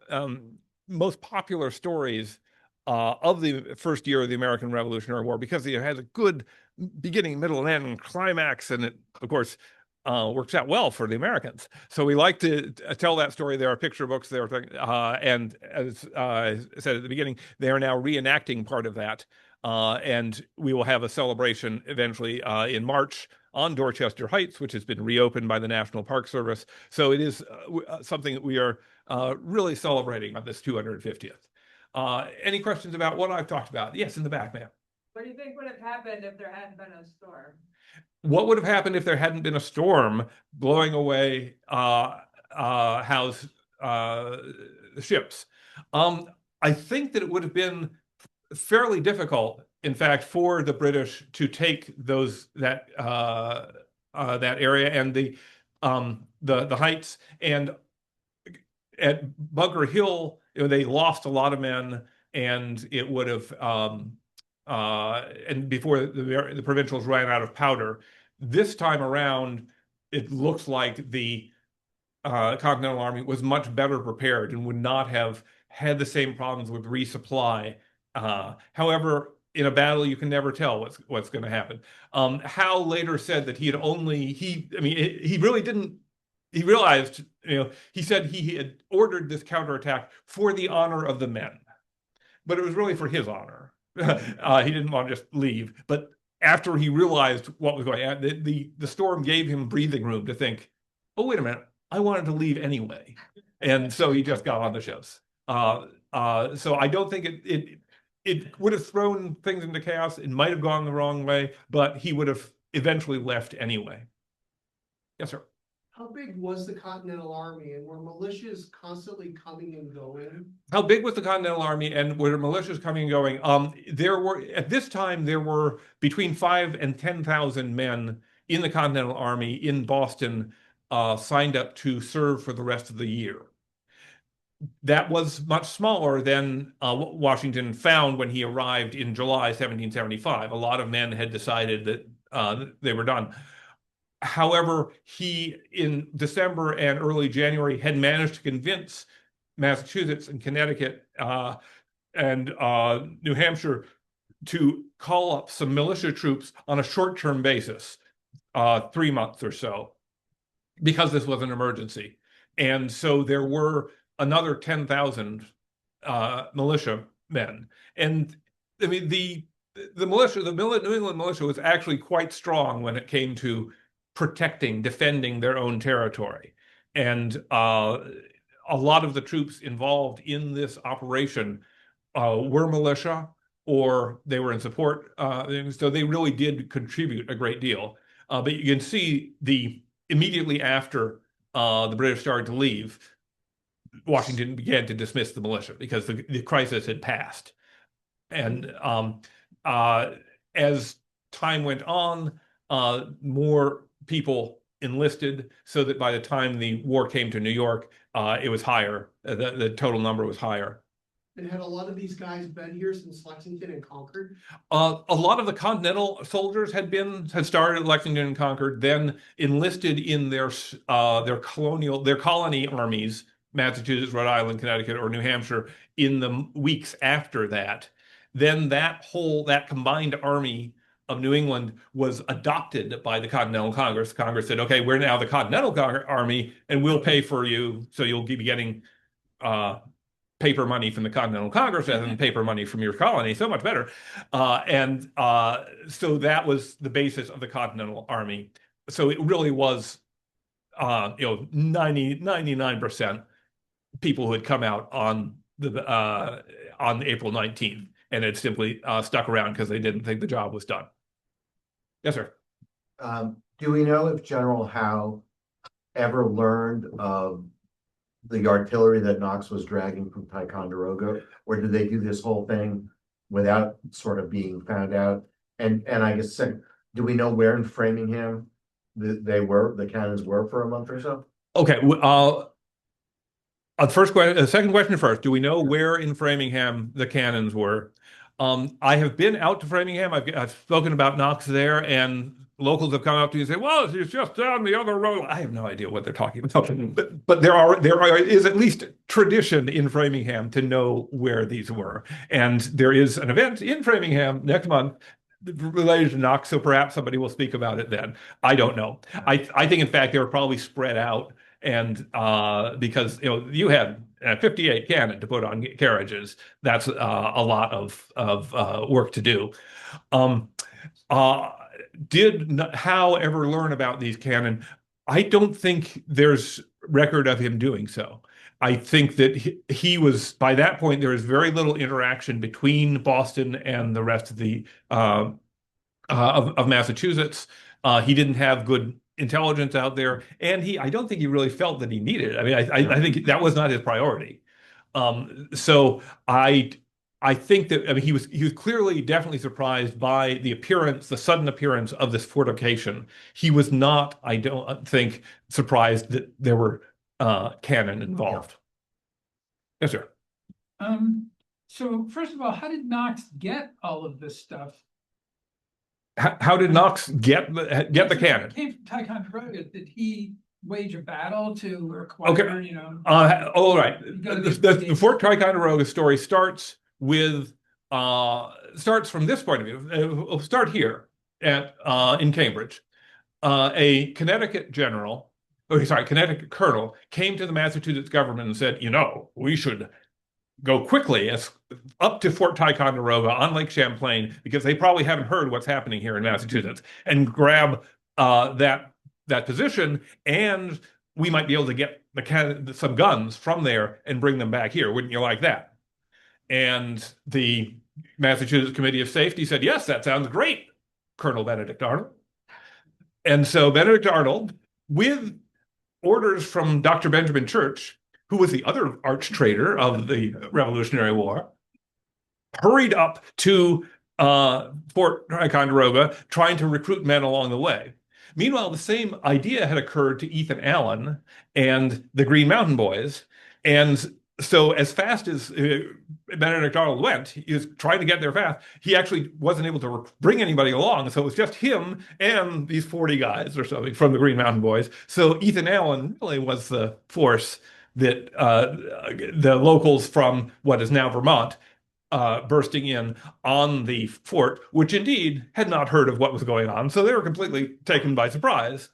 most popular stories of the first year of the American Revolutionary War because it has a good beginning, middle, and end climax, and it, of course, works out well for the Americans. So we like to tell that story. There are picture books there, and as I said at the beginning, they are now reenacting part of that, and we will have a celebration eventually in March on Dorchester Heights, which has been reopened by the National Park Service. So it is something that we are really celebrating on this 250th. Any questions about what I've talked about? Yes, in the back, ma'am. What do you think would have happened if there hadn't been a storm? What would have happened if there hadn't been a storm blowing away Howe's ships? I think that it would have been fairly difficult, in fact, for the British to take that area and the heights. And at Bunker Hill, they lost a lot of men, and it would have and before the provincials ran out of powder. This time around, it looks like the Continental Army was much better prepared and would not have had the same problems with resupply. However, in a battle, you can never tell what's going to happen. Howe later said that he had only he really didn't. He realized, he said he had ordered this counterattack for the honor of the men, but it was really for his honor. He didn't want to just leave. But after he realized what was going on, the storm gave him breathing room to think, oh, wait a minute, I wanted to leave anyway. And so he just got on the ships. So I don't think it would have thrown things into chaos. It might have gone the wrong way, but he would have eventually left anyway. Yes, sir. How big was the Continental Army, and were militias constantly coming and going? How big was the Continental Army, and were militias coming and going? At this time there were between 5,000 and 10,000 men in the Continental Army in Boston, signed up to serve for the rest of the year. That was much smaller than what Washington found when he arrived in July 1775. A lot of men had decided that they were done. However, he, in December and early January, had managed to convince Massachusetts and Connecticut and New Hampshire to call up some militia troops on a short-term basis, 3 months or so, because this was an emergency. And so there were another 10,000 militia men. And I mean, the militia, the New England militia was actually quite strong when it came to defending their own territory. And a lot of the troops involved in this operation were militia, or they were in support. So they really did contribute a great deal. But you can see immediately after the British started to leave, Washington began to dismiss the militia because the crisis had passed. And as time went on, more people enlisted, so that by the time the war came to New York, it was higher. The total number was higher. And had a lot of these guys been here since Lexington and Concord? A lot of the Continental soldiers had started at Lexington and Concord, then enlisted in their colony armies, Massachusetts, Rhode Island, Connecticut, or New Hampshire, in the weeks after that. Then that combined army of New England was adopted by the Continental Congress. Congress said, okay, we're now the Continental Army, and we'll pay for you, so you'll be getting paper money from the Continental Congress rather than paper money from your colony. So much better. So that was the basis of the Continental Army. So it really was 99% people who had come out on April 19th and had simply stuck around because they didn't think the job was done. Yes, sir. Do we know if General Howe ever learned of the artillery that Knox was dragging from Ticonderoga, or did they do this whole thing without sort of being found out? And I guess, do we know where in Framingham the cannons were for a month or so? Okay. Second question first. Do we know where in Framingham the cannons were? I have been out to Framingham. I've spoken about Knox there, and locals have come up to me and say, well, it's just down the other road. I have no idea what they're talking about. But there is at least tradition in Framingham to know where these were. And there is an event in Framingham next month related to Knox, so perhaps somebody will speak about it then. I don't know. I think, in fact, they were probably spread out, and because you had 58 cannon to put on carriages. That's a lot of work to do. Did Howe ever learn about these cannon? I don't think there's record of him doing so. I think that he was, by that point, there was very little interaction between Boston and the rest of the of Massachusetts. He didn't have good intelligence out there, and I don't think he really felt that he needed it. I mean, I think that was not his priority. So I think that, he was clearly definitely surprised by the sudden appearance of this fortification. He was not, I don't think, surprised that there were cannon involved. Yes, sir. So first of all, how did Knox get all of this stuff? How did Knox get the cannon? Came from Ticonderoga. Did he wage a battle to acquire, you know? All right. gotta be- The Fort Ticonderoga story starts with starts from this point of view. We'll start here at in Cambridge. A Connecticut Connecticut colonel came to the Massachusetts government and said, we should go quickly up to Fort Ticonderoga on Lake Champlain because they probably haven't heard what's happening here in Massachusetts and grab that position, and we might be able to get some guns from there and bring them back here. Wouldn't you like that? And the Massachusetts Committee of Safety said, yes, that sounds great, Colonel Benedict Arnold. And so Benedict Arnold, with orders from Dr. Benjamin Church, who was the other arch traitor of the Revolutionary War, hurried up to Fort Ticonderoga, trying to recruit men along the way. Meanwhile, the same idea had occurred to Ethan Allen and the Green Mountain Boys. And so as fast as Benedict Arnold went, he was trying to get there fast. He actually wasn't able to bring anybody along. So it was just him and these 40 guys or something from the Green Mountain Boys. So Ethan Allen really was the force that the locals from what is now Vermont bursting in on the fort, which indeed had not heard of what was going on. So they were completely taken by surprise.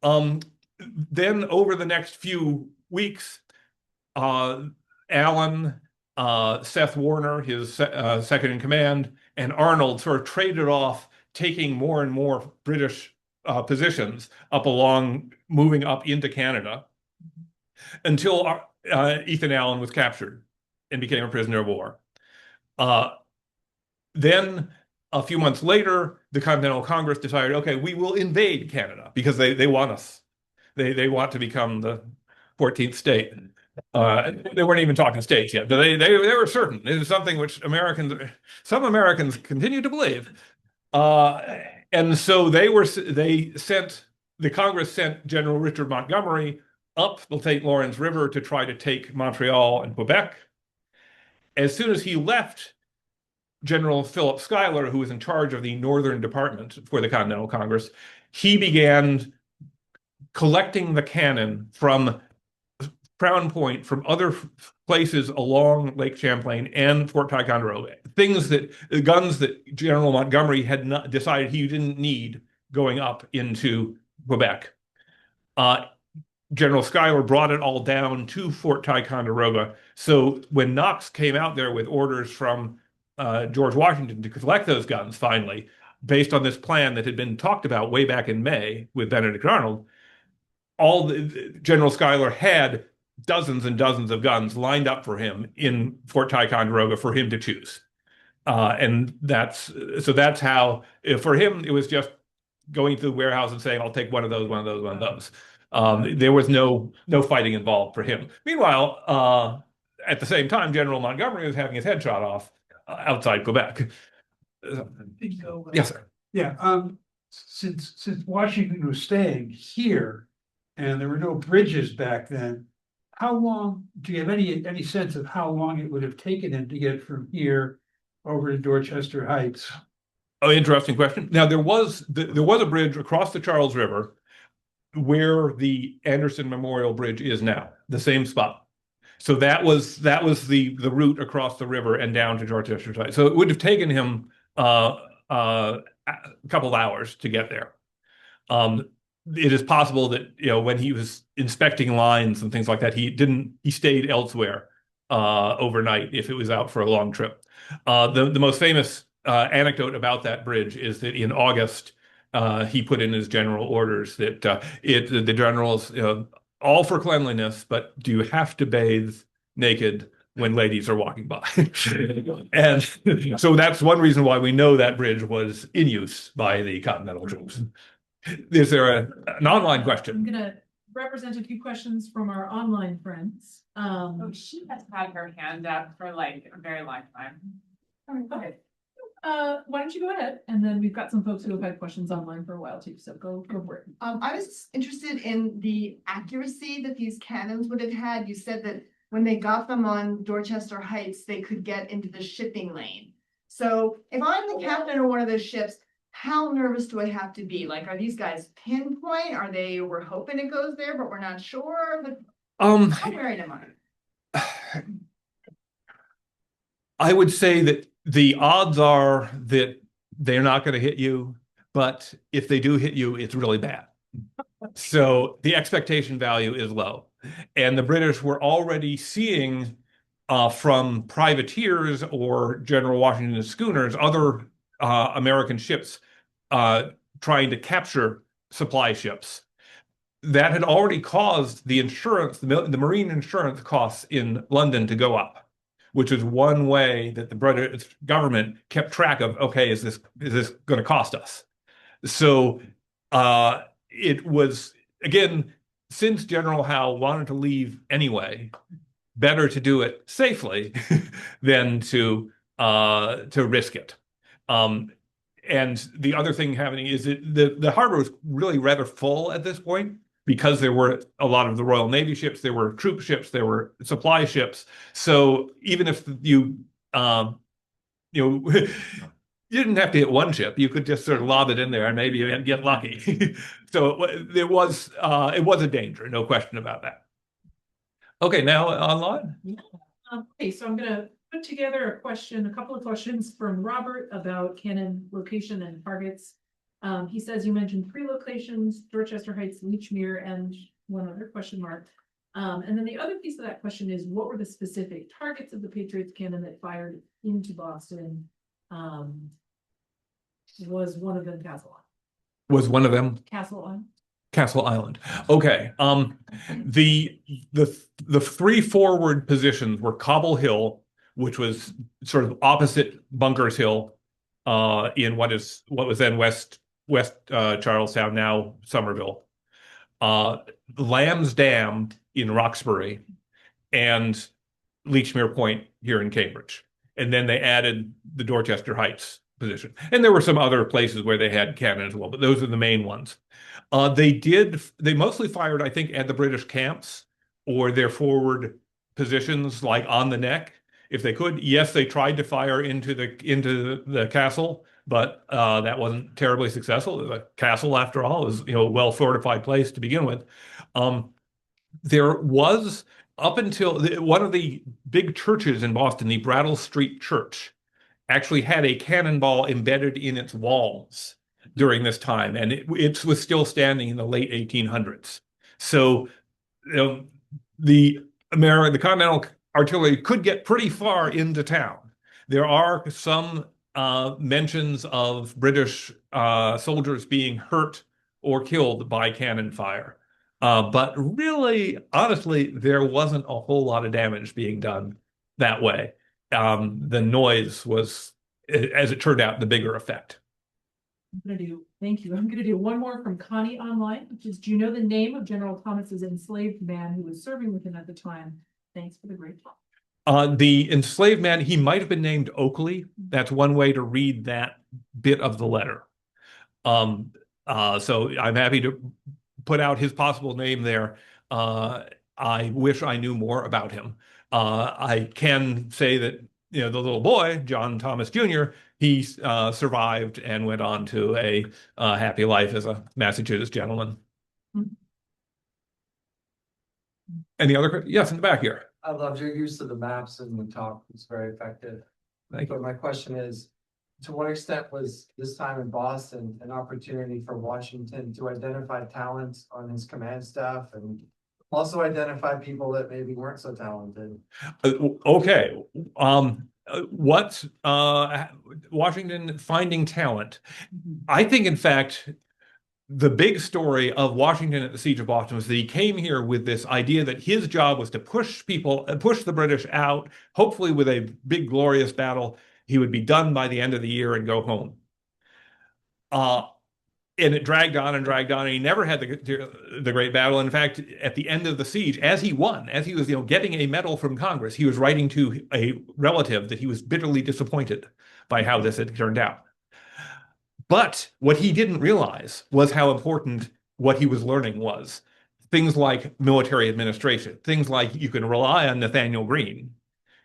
Then over the next few weeks, Allen, Seth Warner, his second in command, and Arnold sort of traded off, taking more and more British positions moving up into Canada, until Ethan Allen was captured and became a prisoner of war. Then a few months later, the Continental Congress decided, okay, we will invade Canada because they want us. They want to become the 14th state. They weren't even talking states yet, but they were certain. It is something which some Americans continue to believe. And so the Congress sent General Richard Montgomery up the St. Lawrence River to try to take Montreal and Quebec. As soon as he left, General Philip Schuyler, who was in charge of the Northern Department for the Continental Congress, he began collecting the cannon from Crown Point, from other places along Lake Champlain and Fort Ticonderoga, guns that General Montgomery had not decided he didn't need going up into Quebec. General Schuyler brought it all down to Fort Ticonderoga. So when Knox came out there with orders from George Washington to collect those guns, finally, based on this plan that had been talked about way back in May with Benedict Arnold, General Schuyler had dozens and dozens of guns lined up for him in Fort Ticonderoga for him to choose. And that's how, for him, it was just going to the warehouse and saying, I'll take one of those, one of those, one of those. There was no fighting involved for him. Meanwhile, at the same time, General Montgomery was having his head shot off outside Quebec. Yes, sir. Yeah, since Washington was staying here and there were no bridges back then, how long, do you have any sense of how long it would have taken him to get from here over to Dorchester Heights? Oh, interesting question. Now, there was a bridge across the Charles River where the Anderson Memorial Bridge is now, the same spot. So that was the route across the river and down to Dorchester Heights. So it would have taken him a couple of hours to get there. It is possible that when he was inspecting lines and things like that, he stayed elsewhere overnight if it was out for a long trip. The most famous anecdote about that bridge is that in August he put in his general orders that the generals, all for cleanliness, but do you have to bathe naked when ladies are walking by? And so that's one reason why we know that bridge was in use by the Continental troops. Is there an online question? I'm gonna represent a few questions from our online friends. Oh, she has had her hand up for like a very long time. All right, go ahead. Why don't you go ahead? And then we've got some folks who have had questions online for a while too, so go for it. I was interested in the accuracy that these cannons would have had. You said that when they got them on Dorchester Heights, they could get into the shipping lane. So if I'm the captain of one of those ships, how nervous do I have to be? Like, are these guys pinpoint? Are they, we're hoping it goes there, but we're not sure, but how worried am I? I would say that the odds are that they're not going to hit you, but if they do hit you, it's really bad. So the expectation value is low. And the British were already seeing from privateers or General Washington's schooners, other American ships trying to capture supply ships. That had already caused the insurance, the marine insurance costs in London to go up, which is one way that the British government kept track of, okay, is this going to cost us? So it was, again, since General Howe wanted to leave anyway, better to do it safely than to risk it. And the other thing happening is that the harbor was really rather full at this point because there were a lot of the Royal Navy ships, there were troop ships, there were supply ships. So even if you you didn't have to hit one ship, you could just sort of lob it in there and maybe get lucky. So it was a danger, no question about that. Okay, now online. Okay, so I'm gonna put together a couple of questions from Robert about cannon location and targets. He says you mentioned 3 locations, Dorchester Heights, Leechmere, and one other question mark. And then the other piece of that question is, what were the specific targets of the Patriots cannon that fired into Boston? Was one of them Castle Island? Was one of them Castle Island? Castle Island? Okay. The 3 forward positions were Cobble Hill, which was sort of opposite Bunkers Hill, in what was then West Charlestown, now Somerville. Lamb's Dam in Roxbury, and Leechmere Point here in Cambridge. And then they added the Dorchester Heights position. And there were some other places where they had cannon as well, but those are the main ones. They mostly fired, I think, at the British camps or their forward positions, like on the neck, if they could. Yes, they tried to fire into the castle, but that wasn't terribly successful. The castle, after all, is a well-fortified place to begin with. There was, up until one of the big churches in Boston, the Brattle Street Church, actually had a cannonball embedded in its walls during this time, and it was still standing in the late 1800s. So the Continental artillery could get pretty far into town. There are some mentions of British soldiers being hurt or killed by cannon fire. But really, honestly, there wasn't a whole lot of damage being done that way. The noise was, as it turned out, the bigger effect. Thank you. I'm gonna do one more from Connie online, which is, do you know the name of General Thomas's enslaved man who was serving with him at the time? Thanks for the great talk. The enslaved man, he might have been named Oakley. That's one way to read that bit of the letter. So I'm happy to put out his possible name there. I wish I knew more about him. I can say that, the little boy, John Thomas Jr., he survived and went on to a happy life as a Massachusetts gentleman. Mm-hmm. Any other? Yes, in the back here. I loved your use of the maps in the talk. It's very effective. Thank you. But my question is, to what extent was this time in Boston an opportunity for Washington to identify talent on his command staff and also identify people that maybe weren't so talented? Okay. What Washington finding talent? I think, in fact, the big story of Washington at the Siege of Boston was that he came here with this idea that his job was to push the British out, hopefully with a big, glorious battle. He would be done by the end of the year and go home. And it dragged on and dragged on, and he never had the great battle. In fact, at the end of the siege, as he won, as he was getting a medal from Congress, he was writing to a relative that he was bitterly disappointed by how this had turned out. But what he didn't realize was how important what he was learning was. Things like military administration, things like you can rely on Nathaniel Greene.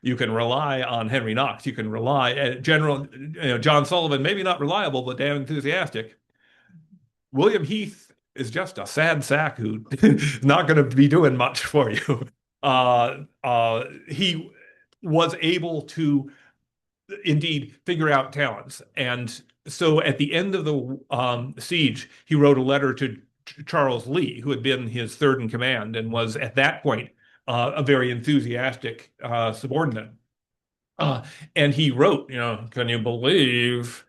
You can rely on Henry Knox. You can rely General, John Sullivan, maybe not reliable, but damn enthusiastic. William Heath is just a sad sack who's not going to be doing much for you. He was able to indeed figure out talents. And so at the end of the siege, he wrote a letter to Charles Lee, who had been his third in command and was at that point a very enthusiastic subordinate. And he wrote, can you believe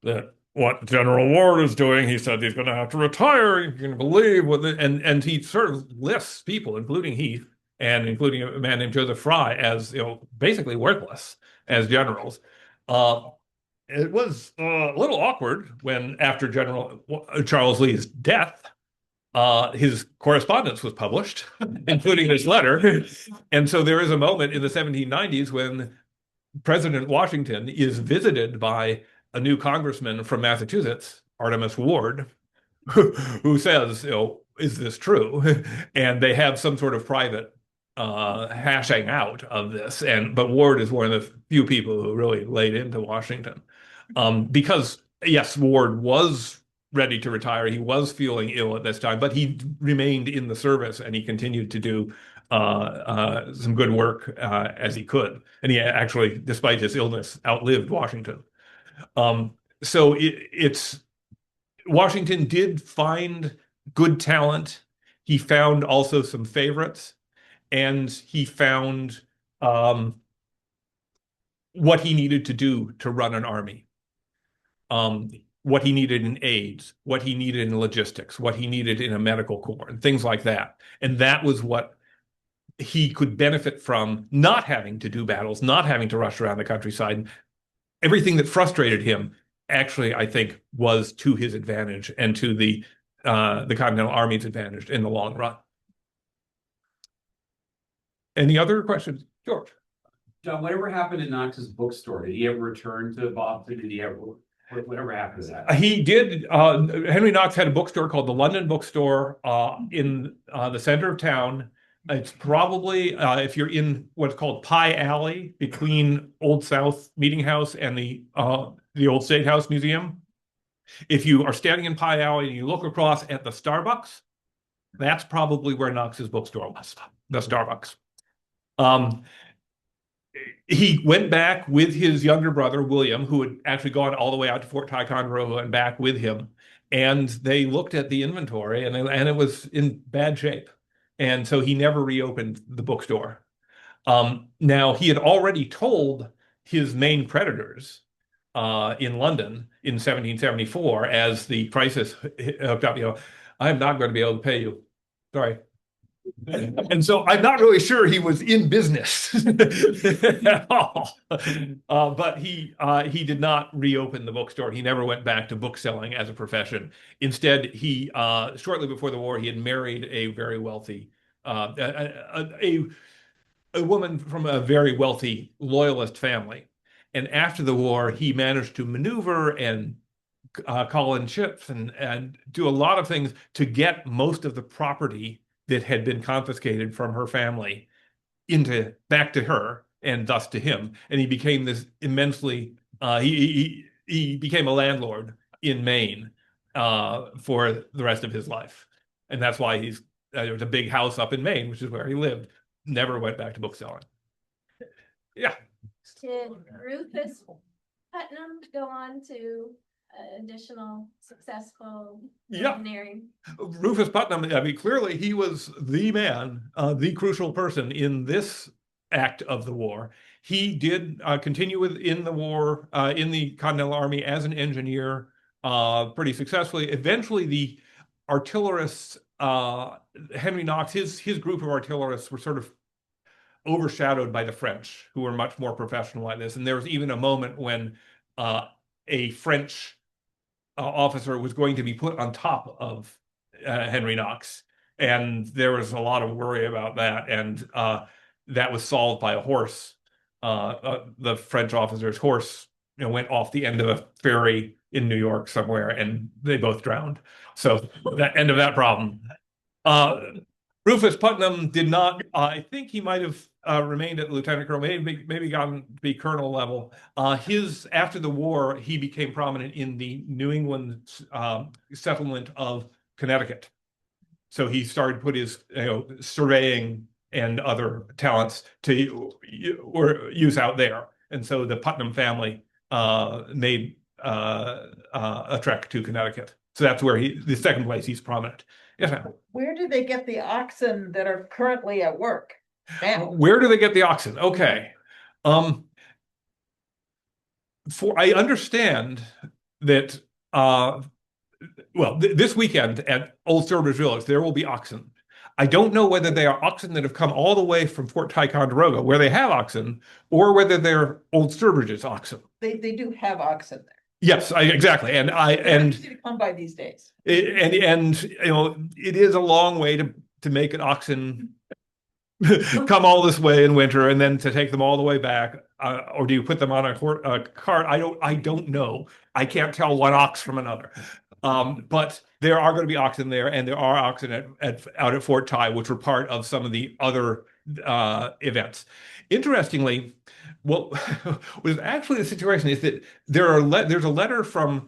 that what General Ward is doing? He said he's going to have to retire. You can believe what and he sort of lists people, including Heath and including a man named Joseph Fry, as basically worthless as generals. It was a little awkward when, after General Charles Lee's death, his correspondence was published, including this letter. And so there is a moment in the 1790s when President Washington is visited by a new congressman from Massachusetts, Artemus Ward, who says, is this true? And they have some sort of private hashing out of this. But Ward is one of the few people who really laid into Washington. Because, yes, Ward was ready to retire. He was feeling ill at this time, but he remained in the service and he continued to do some good work as he could. And he actually, despite his illness, outlived Washington. So Washington did find good talent. He found also some favorites, and he found what he needed to do to run an army. What he needed in aids, what he needed in logistics, what he needed in a medical corps, and things like that. And that was what he could benefit from, not having to do battles, not having to rush around the countryside. Everything that frustrated him, actually, I think, was to his advantage and to the Continental Army's advantage in the long run. Any other questions? George? John, whatever happened to Knox's bookstore? Did he ever return to Boston? Did he ever, whatever happened to that? He did. Henry Knox had a bookstore called the London Bookstore in the center of town. It's probably, if you're in what's called Pie Alley, between Old South Meeting House and the Old State House Museum. If you are standing in Pie Alley and you look across at the Starbucks, that's probably where Knox's bookstore was, the Starbucks. He went back with his younger brother, William, who had actually gone all the way out to Fort Ticonderoga and back with him. And they looked at the inventory and it was in bad shape. And so he never reopened the bookstore. Now, he had already told his main creditors in London in 1774, as the crisis hooked up, I'm not going to be able to pay you. Sorry. And so I'm not really sure he was in business at all. But he did not reopen the bookstore. He never went back to bookselling as a profession. Instead, he shortly before the war, he had married a very wealthy, a woman from a very wealthy loyalist family. And after the war, he managed to maneuver and call in ships and do a lot of things to get most of the property that had been confiscated from her family back to her and thus to him. And he became this immensely, he became a landlord in Maine for the rest of his life. And that's why there was a big house up in Maine, which is where he lived. Never went back to bookselling. Yeah. Did Rufus Putnam go on to additional successful engineering? Rufus Putnam, clearly he was the man, the crucial person in this act of the war. He did continue in the war, in the Continental Army as an engineer, pretty successfully. Eventually, the artillerists, Henry Knox, his group of artillerists were sort of overshadowed by the French, who were much more professional like this. And there was even a moment when a French officer was going to be put on top of Henry Knox. And there was a lot of worry about that. And that was solved by a horse. The French officer's horse went off the end of a ferry in New York somewhere, and they both drowned. So that end of that problem. Rufus Putnam did not, I think he might have remained at lieutenant colonel, maybe gotten to be colonel level. After the war, he became prominent in the New England settlement of Connecticut. So he started to put his surveying and other talents to use out there. And so the Putnam family made a trek to Connecticut. So that's where the second place he's prominent. Yes, ma'am. Where do they get the oxen that are currently at work now? Where do they get the oxen? Okay. I understand that this weekend at Old Sturbridge Village, there will be oxen. I don't know whether they are oxen that have come all the way from Fort Ticonderoga, where they have oxen, or whether they're Old Sturbridge's oxen. They do have oxen there. Yes, exactly. And They're easy to come by these days. It is a long way to make an oxen come all this way in winter and then to take them all the way back. Or do you put them on a cart? I don't know. I can't tell one ox from another. But there are going to be oxen there, and there are oxen out at Fort Ty, which were part of some of the other events. Interestingly, what was actually the situation is that there's a letter from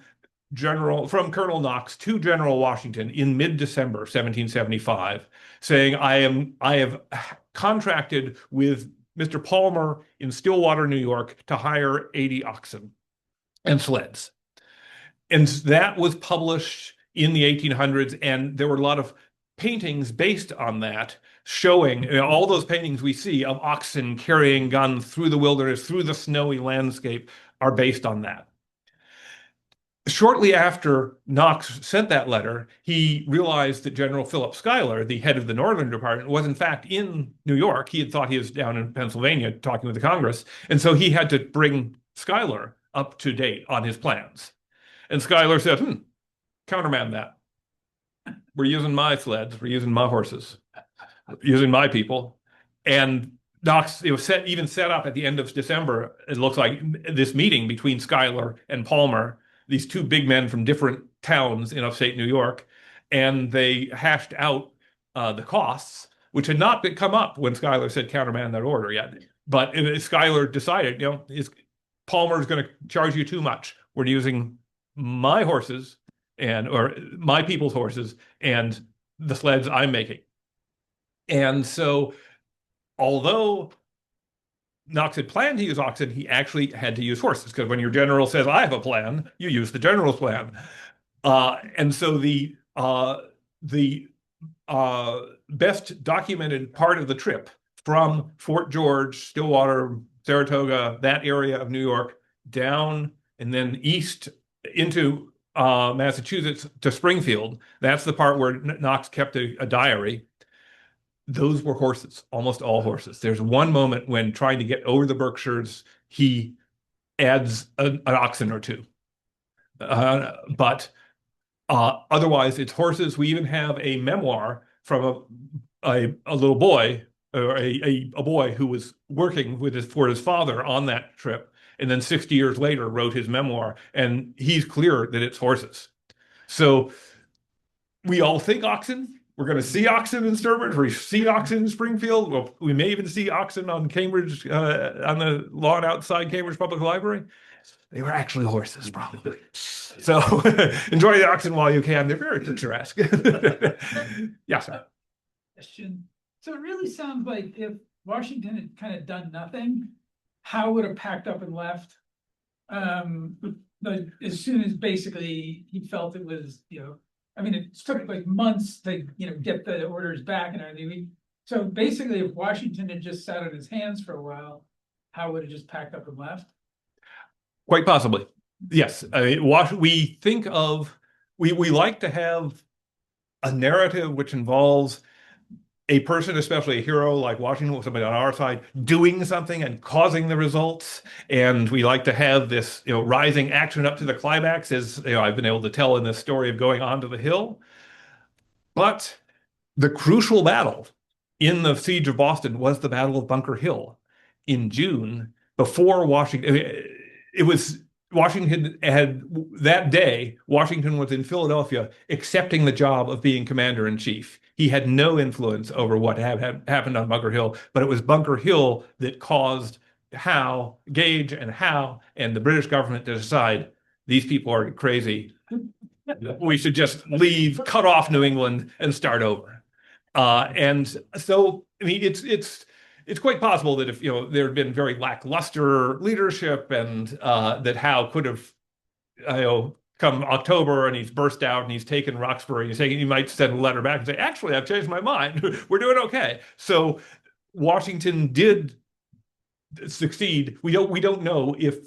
Colonel Knox to General Washington in mid-December 1775 saying, I have contracted with Mr. Palmer in Stillwater, New York, to hire 80 oxen and sleds. And that was published in the 1800s, and there were a lot of paintings based on that, showing all those paintings we see of oxen carrying guns through the wilderness, through the snowy landscape, are based on that. Shortly after Knox sent that letter, he realized that General Philip Schuyler, the head of the Northern Department, was in fact in New York. He had thought he was down in Pennsylvania talking with the Congress. And so he had to bring Schuyler up to date on his plans. And Schuyler said, countermand that. We're using my sleds. We're using my horses. Using my people. And Knox, it was set up at the end of December. It looks like this meeting between Schuyler and Palmer, these two big men from different towns in upstate New York, and they hashed out the costs, which had not come up when Schuyler said countermand that order yet. But Schuyler decided, Palmer's going to charge you too much. We're using my horses or my people's horses and the sleds I'm making. And so, although Knox had planned to use oxen, he actually had to use horses, because when your general says, I have a plan, you use the general's plan. And so the best documented part of the trip from Fort George, Stillwater, Saratoga, that area of New York, down and then east into Massachusetts to Springfield, that's the part where Knox kept a diary. Those were horses, almost all horses. There's one moment when trying to get over the Berkshires, he adds an oxen or two. But otherwise, it's horses. We even have a memoir from a little boy, or a boy who was working for his father on that trip, and then 60 years later wrote his memoir, and he's clear that it's horses. So we all think oxen. We're going to see oxen in Sturbridge. We see oxen in Springfield. Well, we may even see oxen on Cambridge, on the lawn outside Cambridge Public Library. They were actually horses, probably. So enjoy the oxen while you can. They're very picturesque. Yes, sir. Question. So it really sounds like if Washington had kind of done nothing, Howe would have packed up and left. But as soon as basically he felt it was, it took like months to, get the orders back and everything. So basically, if Washington had just sat on his hands for a while, Howe would have just packed up and left. Quite possibly. Yes. We think of, we like to have a narrative which involves a person, especially a hero like Washington, somebody on our side, doing something and causing the results. And we like to have this, rising action up to the climax, as I've been able to tell in this story of going onto the hill. But the crucial battle in the siege of Boston was the Battle of Bunker Hill in June, before Washington. It was Washington had that day, Washington was in Philadelphia accepting the job of being commander in chief. He had no influence over what had happened on Bunker Hill, but it was Bunker Hill that caused Gage and Howe and the British government to decide these people are crazy. We should just leave, cut off New England and start over. And so, I mean, it's quite possible that if there had been very lackluster leadership and that Howe could have come October and he's burst out and he's taken Roxbury, he might send a letter back and say, actually, I've changed my mind. We're doing okay. So Washington did succeed. We don't know if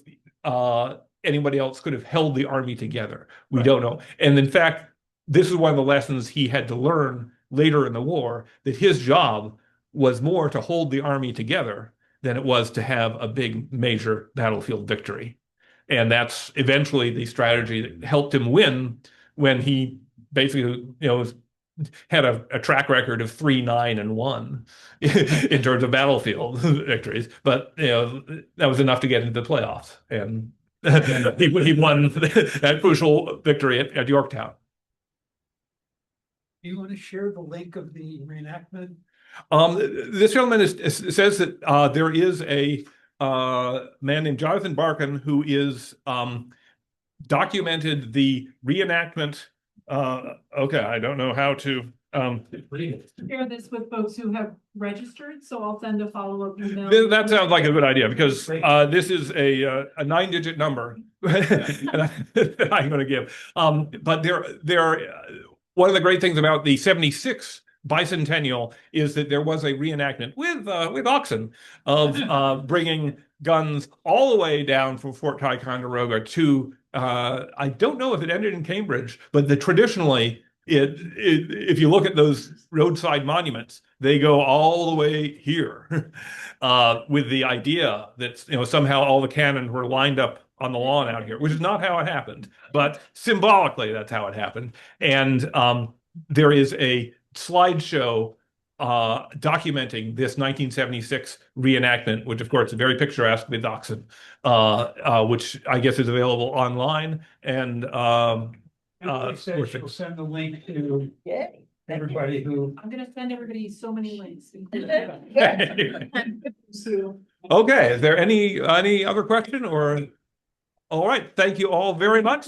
anybody else could have held the army together. We don't know. And in fact, this is one of the lessons he had to learn later in the war, that his job was more to hold the army together than it was to have a big major battlefield victory. And that's eventually the strategy that helped him win when he basically, had a track record of 3-9-1 in terms of battlefield victories. But that was enough to get into the playoffs. And he won that crucial victory at Yorktown. Do you want to share the link of the reenactment? This gentleman says that there is a man named Jonathan Barkin who is documented the reenactment. Okay, I don't know how to share this with folks who have registered, so I'll send a follow-up email. That sounds like a good idea, because this is a 9-digit number that I'm going to give. But one of the great things about the 76 bicentennial is that there was a reenactment with oxen of bringing guns all the way down from Fort Ticonderoga to I don't know if it ended in Cambridge, but traditionally if you look at those roadside monuments, they go all the way here with the idea that somehow all the cannon were lined up on the lawn out here, which is not how it happened, but symbolically that's how it happened. And there is a slideshow documenting this 1976 reenactment, which of course is very picturesque with oxen, which I guess is available online. And Emily said she'll send the link to everybody who. I'm gonna send everybody so many links. Okay, is there any other question or? All right, thank you all very much.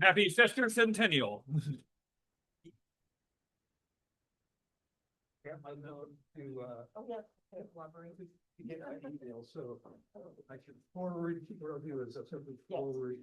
Happy Sister Centennial. Get my note to get my email, so I can forward, what I'll do is I'll simply forward.